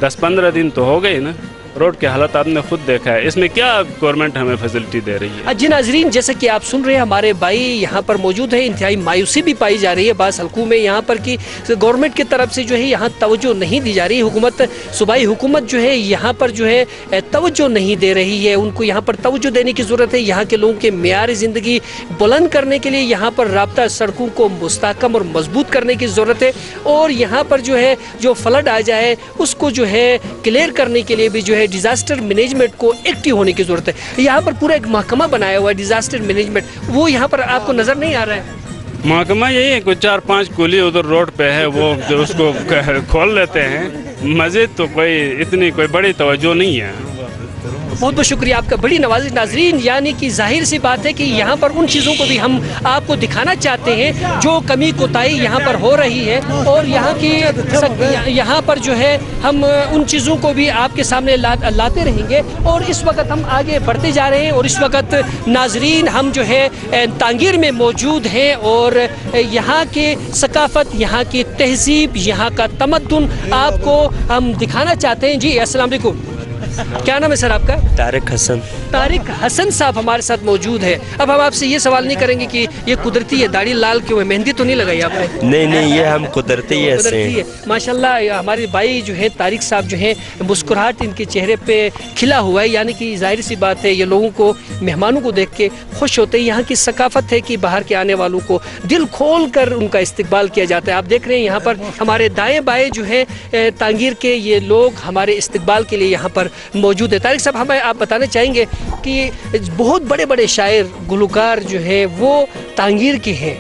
10-15 दिन तो हो गए ना। रोड की हालत आपने खुद देखा है, इसमें क्या गवर्नमेंट हमें फैसिलिटी दे रही है। जी नाजरीन, जैसे कि आप सुन रहे हैं हमारे भाई यहाँ पर मौजूद है, इंतहाई मायूसी भी पाई जा रही है बास हल्कों में यहाँ पर कि गवर्नमेंट की तरफ से जो है यहाँ तवज्जो नहीं दी जा रही। हुकूमत, सूबाई हुकूमत जो है यहाँ पर जो है तवज्जो नहीं दे रही है। उनको यहाँ पर तवज्जो देने की ज़रूरत है। यहाँ के लोगों के मेयार ज़िंदगी बुलंद करने के लिए यहाँ पर राब्ता सड़कों को मुस्तहकम और मजबूत करने की ज़रूरत है। और यहाँ पर जो है जो फ्लड आ जाए उसको जो है क्लियर करने के लिए भी जो है डिज़ास्टर मैनेजमेंट को एक्टिव होने की ज़रूरत है। यहाँ पर पूरा एक महकमा बनाया हुआ है डिज़ास्टर मैनेजमेंट, वो यहाँ पर आपको नज़र नहीं आ रहा है। महकमा यही है, कुछ 4-5 कुली उधर रोड पे है, वो जो उसको खोल लेते हैं। मज़ीद तो कोई इतनी कोई बड़ी तवज्जो नहीं है। बहुत बहुत शुक्रिया आपका, बड़ी नवाज़िश। नाजरीन, यानी कि जाहिर सी बात है कि यहाँ पर उन चीज़ों को भी हम आपको दिखाना चाहते हैं जो कमी कोताही यहाँ पर हो रही है, और यहाँ की यहाँ पर जो है हम उन चीज़ों को भी आपके सामने लाते रहेंगे। और इस वक्त हम आगे बढ़ते जा रहे हैं, और इस वक्त नाजरीन हम जो है तांगीर में मौजूद हैं, और यहाँ के सकाफ़त, यहाँ की तहजीब, यहाँ का तमद्दुन आपको हम दिखाना चाहते हैं। जी अस्सलाम वालेकुम, क्या नाम है सर आपका? तारिक हसन। तारिक हसन साहब हमारे साथ मौजूद है। अब हम आपसे ये सवाल नहीं करेंगे कि ये कुदरती है, दाढ़ी लाल क्यों है, मेहंदी तो नहीं लगाई आपने? नहीं, ये हम कुदरती है। माशाल्लाह हमारे भाई जो है तारिक साहब जो है, मुस्कुराहट इनके चेहरे पे खिला हुआ है। यानी कि जाहिर सी बात है ये लोगों को, मेहमानों को देख के खुश होते हैं। यहाँ की सकाफत है कि बाहर के आने वालों को दिल खोल कर उनका इस्तकबाल किया जाता है। आप देख रहे हैं यहाँ पर हमारे दाएँ बाएँ जो है तांगीर के ये लोग हमारे इस्तकबाल के लिए यहाँ पर मौजूद है। तारिक साहब, हमें आप बताना चाहेंगे कि बहुत बड़े बड़े शायर, गुलकार जो है वो तांगीर के हैं,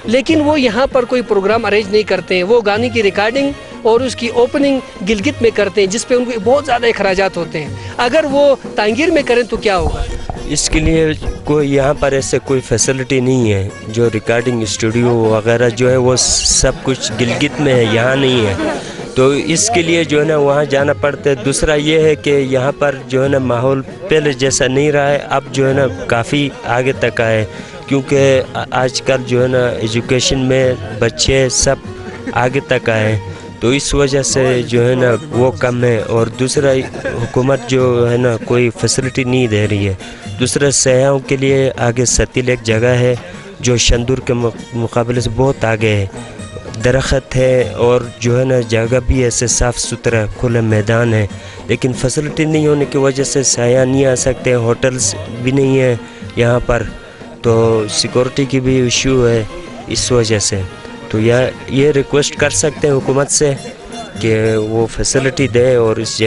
लेकिन वो यहाँ पर कोई प्रोग्राम अरेंज नहीं करते हैं। वो गाने की रिकॉर्डिंग और उसकी ओपनिंग गिलगित में करते हैं, जिस पे उनको बहुत ज़्यादा अखराजात होते हैं। अगर वो तांगीर में करें तो क्या होगा? इसके लिए कोई यहाँ पर ऐसे कोई फैसिलिटी नहीं है। जो रिकॉर्डिंग स्टूडियो वगैरह जो है वो सब कुछ गिलगित में है, यहाँ नहीं है। तो इसके लिए जो है ना वहाँ जाना पड़ता है। दूसरा ये है कि यहाँ पर जो है ना माहौल पहले जैसा नहीं रहा है, अब जो है ना काफ़ी आगे तक आए, क्योंकि आजकल जो है ना एजुकेशन में बच्चे सब आगे तक आए, तो इस वजह से जो है ना वो कम है। और दूसरा हुकूमत जो है ना कोई फैसिलिटी नहीं दे रही है। दूसरा सयाहों के लिए आगे सतील एक जगह है जो शंदूर के मुकाबले से बहुत आगे है, दरख्त है और जो है ना जगह भी ऐसे साफ़ सुथरा खुला मैदान है, लेकिन फैसिलिटी नहीं होने की वजह से सयाह नहीं आ सकते। होटल्स भी नहीं है यहाँ पर, तो सिक्योरिटी की भी इशू है इस वजह से। तो ये रिक्वेस्ट कर सकते हैं हुकूमत से कि वो फैसिलिटी दे और इस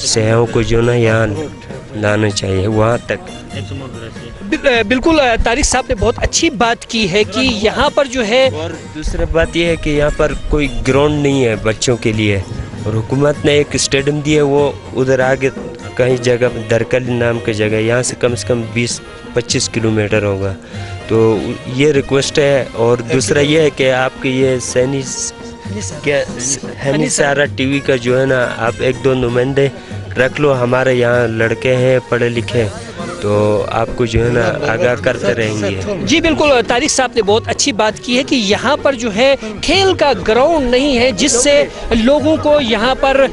सयाहों को जो ना यहाँ लाना चाहिए वहाँ तक। बिल्कुल, तारिक साहब ने बहुत अच्छी बात की है कि यहाँ पर जो है, और दूसरी बात यह है कि यहाँ पर कोई ग्राउंड नहीं है बच्चों के लिए, और हुकूमत ने एक स्टेडियम दिया, वो उधर आगे कहीं जगह दरकल नाम की जगह, यहाँ से कम 20-25 किलोमीटर होगा। तो ये रिक्वेस्ट है। और दूसरा ये है कि आपके ये सारा टीवी का जो है ना आप 1-2 नुमाइंदे रख लो, हमारे यहाँ लड़के हैं पढ़े लिखे, तो आपको जो है ना आगाह करते रहेंगे। जी बिल्कुल, तारिक साहब ने बहुत अच्छी बात की है कि यहाँ पर जो है खेल का ग्राउंड नहीं है, जिससे लोगों को यहाँ पर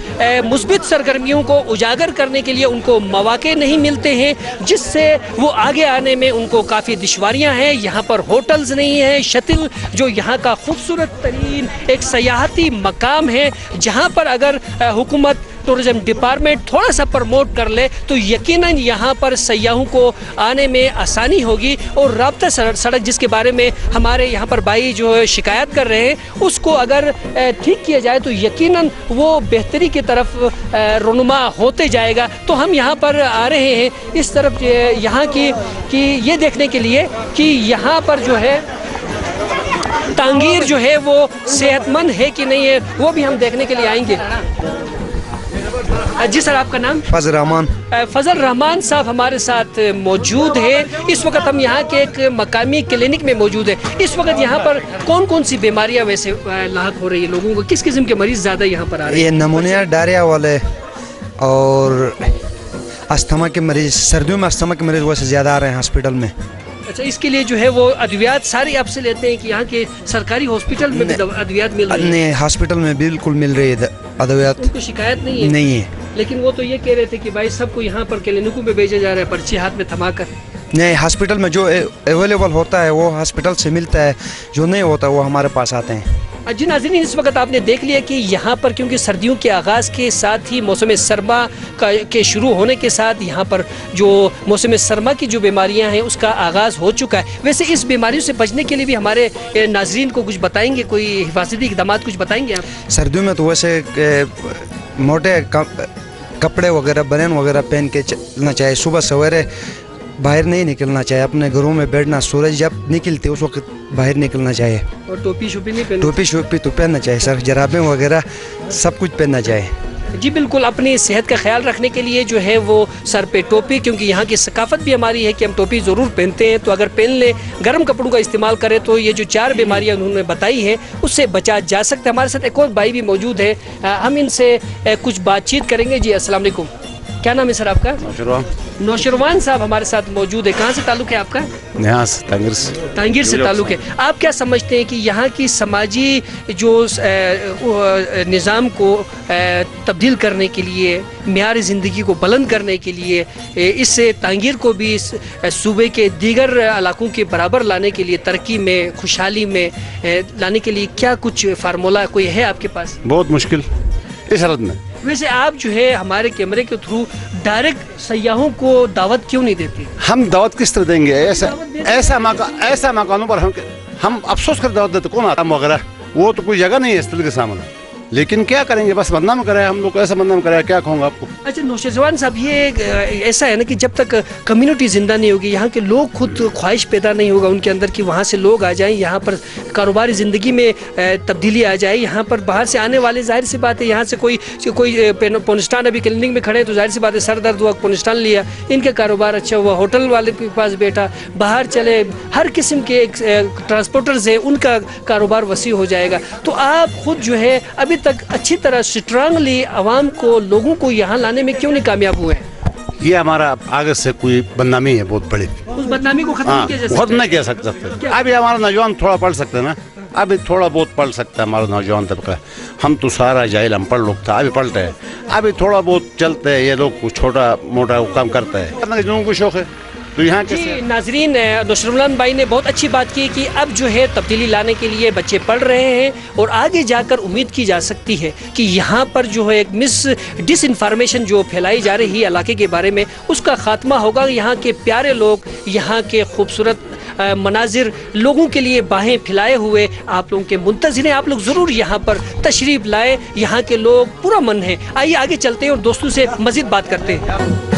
मुस्बित सरगर्मियों को उजागर करने के लिए उनको मौके नहीं मिलते हैं, जिससे वो आगे आने में उनको काफ़ी दुश्वारियाँ हैं। यहाँ पर होटल्स नहीं है। शतिल जो यहाँ का खूबसूरत तरीन एक सयाहती मकाम है, जहाँ पर अगर हुकूमत टूरिज्म डिपार्टमेंट थोड़ा सा प्रमोट कर ले तो यकीनन यहाँ पर सयाहों को आने में आसानी होगी। और राब्ता सड़क जिसके बारे में हमारे यहाँ पर भाई जो है शिकायत कर रहे हैं, उसको अगर ठीक किया जाए तो यकीनन वो बेहतरी की तरफ रुनुमा होते जाएगा। तो हम यहाँ पर आ रहे हैं इस तरफ यहाँ की कि ये देखने के लिए कि यहाँ पर जो है तांगीर जो है वो सेहतमंद है कि नहीं है, वो भी हम देखने के लिए आएंगे। जी सर, आपका नाम? फजल रहमान। फजल रहमान साहब हमारे साथ मौजूद है। इस वक्त हम यहाँ के एक मकामी क्लिनिक में मौजूद है। इस वक्त यहाँ पर कौन कौन सी बीमारियाँ वैसे लाक हो रही है लोगों को, किस किस्म के मरीज ज़्यादा यहाँ पर आ रहे हैं? ये नमूनिया, डायरिया वाले और अस्थमा के मरीज, सर्दियों में अस्थमा के मरीज वैसे ज़्यादा आ रहे हैं हॉस्पिटल में। अच्छा, इसके लिए जो है वो अद्वियात सारी आपसे लेते हैं कि यहाँ के सरकारी हॉस्पिटल में भी अद्वियात मिल रही है? नहीं, हॉस्पिटल में बिल्कुल मिल रही है अद्वियात। उनको शिकायत नहीं है? नहीं है। लेकिन वो तो ये कह रहे थे कि भाई सबको यहाँ पर क्लिनिकों में भेजा जा रहा है पर्ची हाथ में थमा कर। नहीं, हॉस्पिटल में जो अवेलेबल होता है वो हॉस्पिटल से मिलता है, जो नहीं होता वो हमारे पास आते हैं। जी नाज़रीन, इस वक्त आपने देख लिया कि यहाँ पर क्योंकि सर्दियों के आगाज़ के साथ ही मौसम सरमा के शुरू होने के साथ यहाँ पर जो मौसम सरमा की जो बीमारियाँ हैं उसका आगाज़ हो चुका है। वैसे इस बीमारियों से बचने के लिए भी हमारे नाज़रीन को कुछ बताएंगे, कोई हिफाजती इक़दाम कुछ बताएंगे आप? सर्दियों में तो वैसे मोटे कपड़े वगैरह, बनियान वगैरह पहन के चलना चाहिए। सुबह सवेरे बाहर नहीं निकलना चाहिए, अपने घरों में बैठना, सूरज जब निकलते उस वक्त बाहर निकलना चाहिए। और टोपी शोपी नहीं पहनना? टोपी शोपी तो पहनना चाहिए सर, जराबें वगैरह सब कुछ पहनना चाहिए। जी बिल्कुल, अपनी सेहत का ख्याल रखने के लिए जो है वो सर पे टोपी, क्योंकि यहाँ की सकाफत भी हमारी है कि हम टोपी ज़रूर पहनते हैं, तो अगर पहन ले, गर्म कपड़ों का इस्तेमाल करें तो ये जो 4 बीमारियाँ उन्होंने बताई है उससे बचा जा सकता है। हमारे साथ एक और भाई भी मौजूद है, हम इनसे कुछ बातचीत करेंगे। जी अस्सलाम वालेकुम, क्या नाम है सर आपका? नौशरवान साहब हमारे साथ मौजूद है। कहाँ से ताल्लुक़ है आपका? यहाँ से तांगीर से ताल्लुक़ है। आप क्या समझते हैं कि यहाँ की समाजी जो निज़ाम को तब्दील करने के लिए, मियार ज़िंदगी को बुलंद करने के लिए, इससे तांगीर को भी इस सूबे के दीगर इलाकों के बराबर लाने के लिए, तरक्की में, खुशहाली में लाने के लिए क्या कुछ फार्मूला कोई है आपके पास? बहुत मुश्किल इस हालत में। वैसे आप जो है हमारे कैमरे के थ्रू डायरेक्ट सयाहों को दावत क्यों नहीं देते? हम दावत किस तरह देंगे? ऐसा मकानों पर हम अफसोस कर दावत देते, कौन आता वगैरह, वो तो कोई जगह नहीं है इस तरह के सामने। लेकिन क्या करेंगे, बस बदनाम कराया हम लोग, ऐसा बदनाम कराया, क्या कहूँगा आपको। अच्छा नौशरवान साहब, ये ऐसा है ना कि जब तक कम्युनिटी ज़िंदा नहीं होगी, यहाँ के लोग खुद ख्वाहिश पैदा नहीं होगा उनके अंदर कि वहाँ से लोग आ जाएं, यहाँ पर कारोबारी ज़िंदगी में तब्दीली आ जाए। यहाँ पर बाहर से आने वाले, जाहिर सी बात है, यहाँ से कोई पोनिस्टान अभी क्लिनिक में खड़े हैं तो जाहिर सी बात है सर दर्द हुआ, पोनिस्टान लिया, इनके कारोबार अच्छा हुआ, होटल वाले के पास बैठा, बाहर चले, हर किस्म के ट्रांसपोर्टर्स हैं, उनका कारोबार वसी हो जाएगा। तो आप खुद जो है अभी तक अच्छी तरह स्ट्रांगली आवाम को, लोगों को यहाँ लाने में क्यों नहीं कामयाब हुए? ये हमारा आगे से कोई बदनामी है बहुत बड़ी, उस बदनामी को खत्म किया जा सकता है? खत्म नहीं किया सकते। अभी हमारा नौजवान थोड़ा पढ़ सकते हैं ना, अभी थोड़ा बहुत पढ़ सकता है हमारा नौजवान तबका। हम तो सारा जाहिल अनपढ़ लोग था, अभी पढ़ते हैं, अभी थोड़ा बहुत चलते हैं, ये लोग छोटा मोटा काम करते हैं, लोगों को शौक है। तो यहाँ के नाजरीन, नौशरवान भाई ने बहुत अच्छी बात की कि अब जो है तब्दीली लाने के लिए बच्चे पढ़ रहे हैं और आगे जाकर उम्मीद की जा सकती है कि यहाँ पर जो है एक डिसइंफॉर्मेशन जो फैलाई जा रही है इलाके के बारे में, उसका खात्मा होगा। यहाँ के प्यारे लोग, यहाँ के खूबसूरत मनाजिर लोगों के लिए बाहें फैलाए हुए आप लोगों के मुंतज़िर हैं। आप लोग ज़रूर यहाँ पर तशरीफ़ लाए, यहाँ के लोग पूरा मन है। आइए आगे चलते हैं और दोस्तों से मज़ीद बात करते हैं।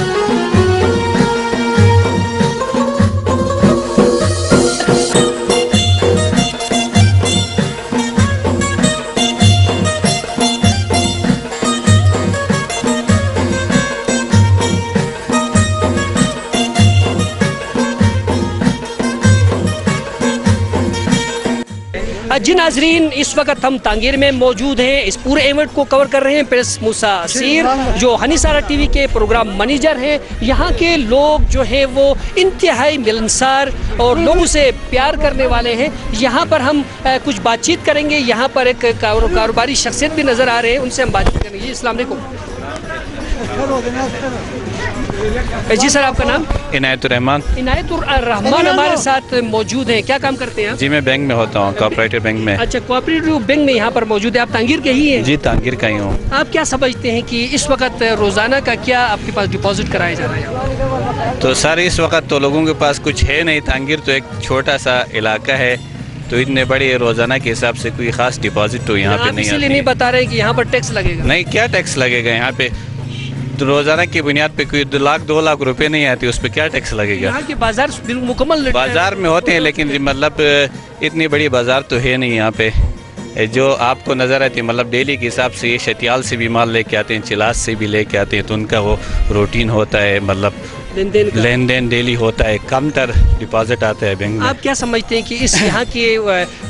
जी नाजरीन, इस वक्त हम तांगीर में मौजूद हैं। इस पूरे इवेंट को कवर कर रहे हैं प्रेस मूसा असीर, जो हनीसारा टीवी के प्रोग्राम मैनेजर हैं। यहाँ के लोग जो हैं वो इंतहाई मिलनसार और लोगों से प्यार करने वाले हैं। यहाँ पर हम कुछ बातचीत करेंगे। यहाँ पर एक कारोबारी शख्सियत भी नज़र आ रहे हैं, उनसे हम बातचीत करेंगे। जी अस्सलाम वालेकुम। जी सर, आपका नाम? इनायतुर रहमान। इनायतुर रहमान हमारे साथ मौजूद हैं। क्या काम करते हैं आप? जी मैं बैंक में होता हूँ, कोऑपरेटिव बैंक में। अच्छा, कोऑपरेटिव बैंक में यहाँ पर मौजूद है। आप तांगीर के ही हैं? जी तांगीर का ही हूँ। आप क्या समझते हैं कि इस वक्त रोजाना का क्या आपके पास डिपॉजिट कराया जा रहा है? तो सर इस वक्त तो लोगों के पास कुछ है नहीं। तांगीर तो एक छोटा सा इलाका है, तो इतने बड़े रोजाना के हिसाब से कोई खास डिपॉजिट तो यहाँ पे नहीं इसलिए नहीं बता रहे कि यहाँ पर टैक्स लगेगा? नहीं, क्या टैक्स लगेगा यहाँ पे? रोजाना की बुनियाद पे कोई 2 लाख रुपए नहीं आते, उस पर क्या टैक्स लगेगा? यहाँ के बाजार मुकम्मल बाजार में होते हैं, लेकिन मतलब इतनी बड़ी बाजार तो है नहीं यहाँ पे जो आपको नज़र आती है। मतलब डेली के हिसाब से ये शतियाल से भी माल लेके आते हैं, चिलास से भी लेके आते हैं, तो उनका वो रूटीन होता है, मतलब लेन देन डेली होता है, कम तर डिपॉजिट आता है बैंक में। आप क्या समझते हैं कि इस यहाँ के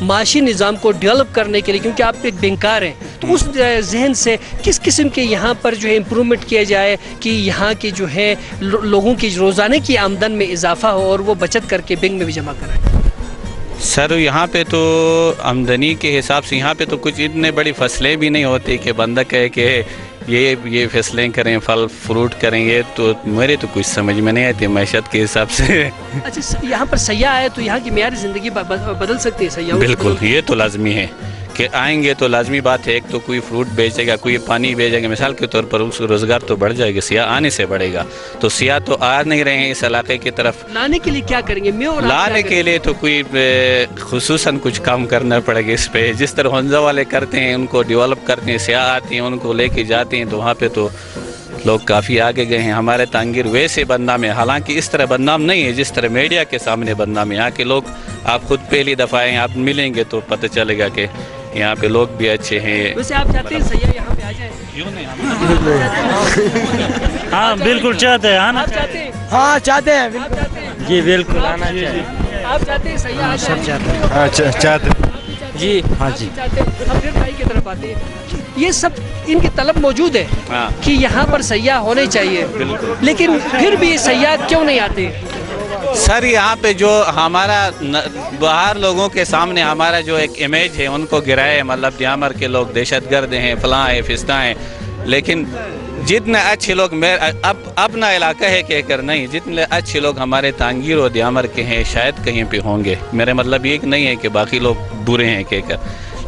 माशी निज़ाम को डेवलप करने के लिए, क्योंकि आप एक बैंकर हैं, तो उस जहन से किस किस्म के यहाँ पर जो है इम्प्रूवमेंट किया जाए कि यहाँ की जो है लोगों की रोज़ाना की आमदन में इजाफा हो और वो बचत करके बैंक में भी जमा कराएं? सर यहाँ पे तो आमदनी के हिसाब से यहाँ पे तो कुछ इतने बड़ी फसलें भी नहीं होती कि बंदा कहे कि ये फसलें करें, फल फ्रूट करेंगे, तो मेरे तो कुछ समझ में नहीं आती मैशत के हिसाब से। अच्छा, यहाँ पर सयाह आए तो यहाँ की मेयारी ज़िंदगी बदल सकती है सयाह? बिल्कुल, ये तो लाजमी है कि आएंगे तो लाजमी बात है। एक तो कोई फ्रूट बेचेगा, कोई पानी बेचेगा, मिसाल के तौर पर उसका रोज़गार तो बढ़ जाएगा, सियाह आने से बढ़ेगा। तो सियाह तो आ नहीं रहे हैं इस इलाके की तरफ। लाने के लिए क्या करेंगे? लाने के लिए तो कोई खुसूसन कुछ काम करना पड़ेगा इस पे। जिस तरह हंजा वाले करते हैं, उनको डेवलप करते हैं, सियाह आती हैं, उनको लेके जाते हैं, तो वहाँ पे तो लोग काफ़ी आगे गए हैं। हमारे तांगीर वैसे बदनाम है, हालांकि इस तरह बदनाम नहीं है जिस तरह मीडिया के सामने बदनाम है। यहाँ के लोग, आप खुद पहली दफ़ा आए, आप मिलेंगे तो पता चलेगा कि यहाँ पे लोग भी अच्छे हैं। वैसे आप चाहते हैं सयाह यहाँ पे आ जाए? क्यों नहीं? हाँ बिल्कुल चाहते हैं, आना चाहते हैं? हाँ चाहते हैं, जी बिल्कुल आना चाहिए। आप चाहते हैं सयाह आ जाए? सब चाहते हैं। हाँ चाहते जी, हाँ जी चाहते हैं। हम फिर भाई की तरफ आते हैं। ये सब इनकी तलब मौजूद है कि यहाँ पर सयाह होने चाहिए, लेकिन फिर भी सयाह क्यों नहीं आते? सर यहाँ पे जो हमारा बाहर लोगों के सामने हमारा जो एक इमेज है उनको गिराए, मतलब दियामर के लोग दहशतगर्द हैं, फलां हैं, फिस्ता हैं, लेकिन जितने अच्छे लोग अब अपना इलाका है कहकर नहीं, जितने अच्छे लोग हमारे तांगीर और दियामर के हैं शायद कहीं पे होंगे। मेरे मतलब ये नहीं है कि बाकी लोग बुरे हैं कहकर,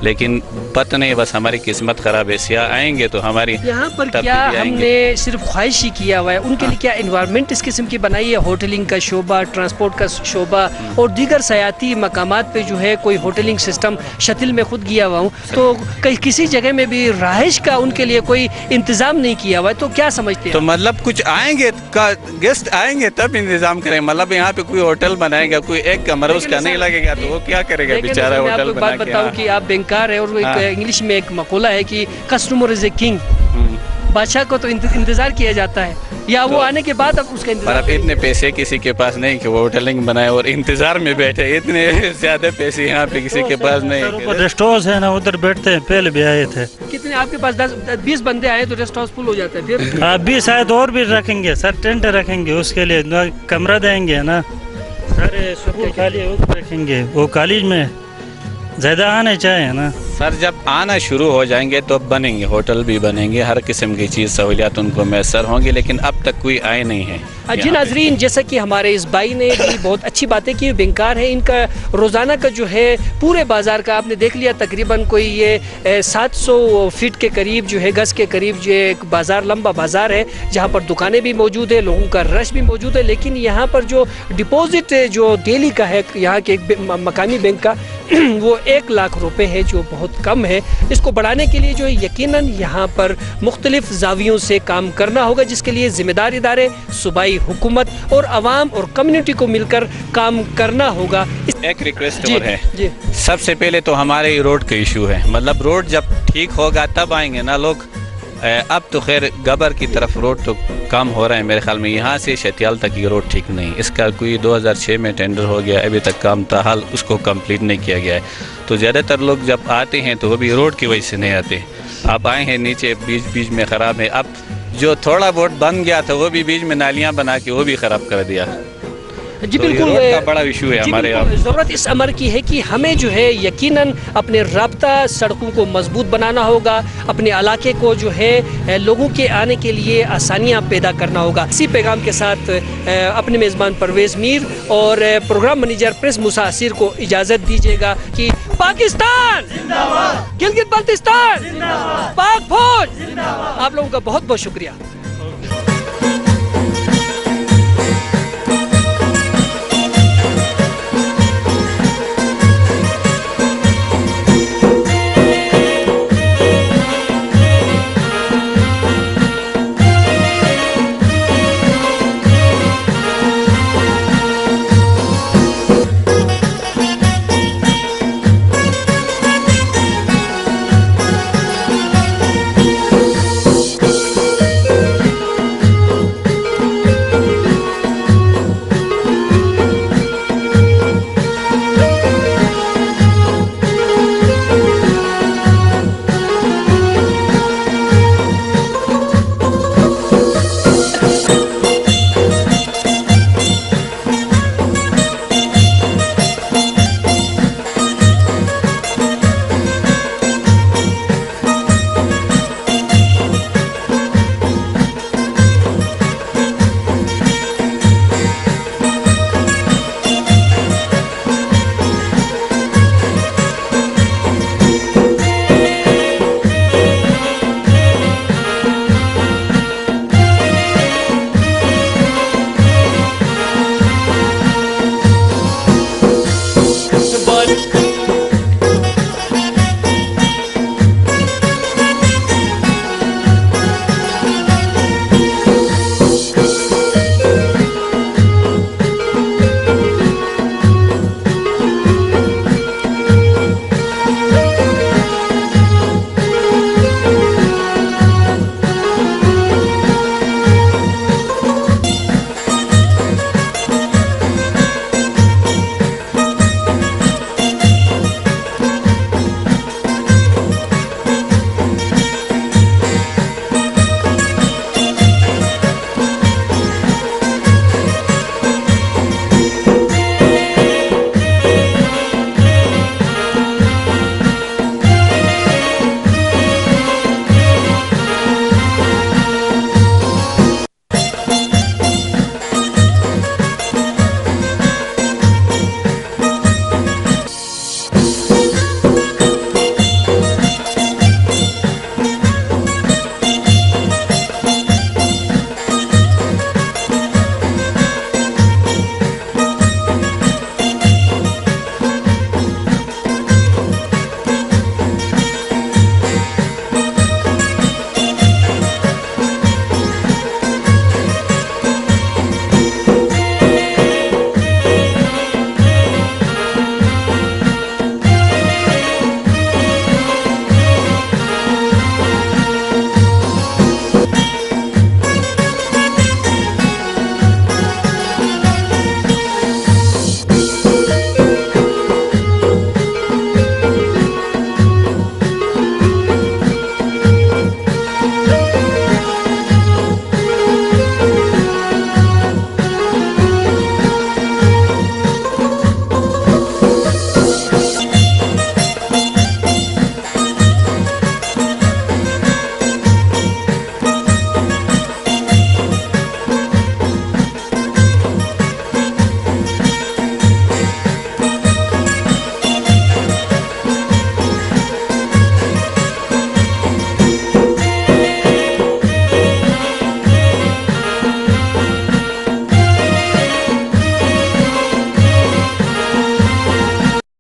लेकिन पता नहीं, बस हमारी किस्मत ख़राब है। सियाह आएंगे तो हमारी यहाँ पर क्या हमने सिर्फ ख्वाहिश ही किया हुआ है? उनके लिए क्या इन्वायरमेंट इस किस्म की बनाई है? होटलिंग का शोबा, ट्रांसपोर्ट का शोबा और दीगर सयाती मकामात पे जो है कोई होटलिंग सिस्टम, शतिल में खुद गया हुआ हूँ, तो किसी जगह में भी रहाइश का उनके लिए कोई इंतज़ाम नहीं किया हुआ है, तो क्या समझते हैं? तो मतलब कुछ आएंगे, गेस्ट आएंगे तब इंतज़ाम करें। मतलब यहाँ पे कोई होटल बनाएगा, कोई एक कमरा उसका नहीं लगेगा तो वो क्या करेगा बेचारा होटल बना के? बताऊँ कि आप कार है और इंग्लिश में एक मकूला है कि कस्टमर इज ए किंग। बादशाह को तो इंतजार किया जाता है, या वो आने के बाद अब उसका इंतजार। अब इतने पैसे किसी के पास नहीं कि वो होटलिंग बनाए और इंतजार में बैठे, इतने ज्यादा पैसे यहाँ पे किसी के पास नहीं। रेस्ट हाउस है ना, उधर बैठते हैं, पहले भी आए थे। कितने आपके पास? 10-20 बंदे आए तो रेस्ट हाउस फुल हो जाता है फिर? 20 शायद और भी रखेंगे सर, टेंट रखेंगे उसके लिए, कमरा देंगे ना, सारे खाली रखेंगे। वो कॉलेज में ज़्यादा आने चाहिए ना सर। जब आना शुरू हो जाएंगे तो बनेंगे, होटल भी बनेंगे, हर किस्म की चीज़ सहूलियात उनको मैसर होंगी, लेकिन अब तक कोई आए नहीं है। जी नाजरीन, जैसा कि हमारे इस भाई ने भी बहुत अच्छी बातें की, बेंकार है, इनका रोज़ाना का जो है पूरे बाज़ार का आपने देख लिया, तकरीबन कोई ये 700 फीट के करीब जो है, गज़ के करीब जो है एक बाज़ार, लंबा बाज़ार है जहाँ पर दुकानें भी मौजूद है, लोगों का रश भी मौजूद है। लेकिन यहाँ पर जो डिपॉजिट जो डेली का है यहाँ के एक मकामी बैंक का वो 1 लाख रुपए है, जो बहुत कम है। इसको बढ़ाने के लिए जो है यकीनन यहाँ पर मुख्तलिफ ज़ावियों से काम करना होगा, जिसके लिए ज़िम्मेदार इदारे, सूबाई हुकूमत और आवाम और कम्युनिटी को मिलकर काम करना होगा। एक रिक्वेस्ट और है, सबसे पहले तो हमारे रोड का इशू है, मतलब रोड जब ठीक होगा तब आएंगे ना लोग। अब तो खैर गबर की तरफ रोड तो काम हो रहा है मेरे ख्याल में, यहाँ से शतियाल तक ये रोड ठीक नहीं, इसका कोई 2006 में टेंडर हो गया, अभी तक काम ताहाल उसको कंप्लीट नहीं किया गया है। तो ज़्यादातर लोग जब आते हैं तो वो भी रोड की वजह से नहीं आते। आप आए हैं नीचे बीच में ख़राब है, अब जो थोड़ा बहुत बन गया था वो भी बीच में नालियाँ बना के वो भी ख़राब कर दिया। जी तो बिल्कुल, ये रोड का बड़ा इशू है जी हमारे बिल्कुल, यहाँ। ज़रूरत इस अमर की है कि हमें जो है यकीनन अपने राब्ता सड़कों को मजबूत बनाना होगा, अपने इलाके को जो है लोगों के आने के लिए आसानियाँ पैदा करना होगा। इसी पैगाम के साथ अपने मेज़बान परवेज़ मीर और प्रोग्राम मैनेजर प्रेस मूसा असीर को इजाज़त दीजिएगा कि पाकिस्तान जिंदाबाद, गिलगित बाल्टिस्तान जिंदाबाद, पाक फौज जिंदाबाद। आप लोगों का बहुत बहुत शुक्रिया।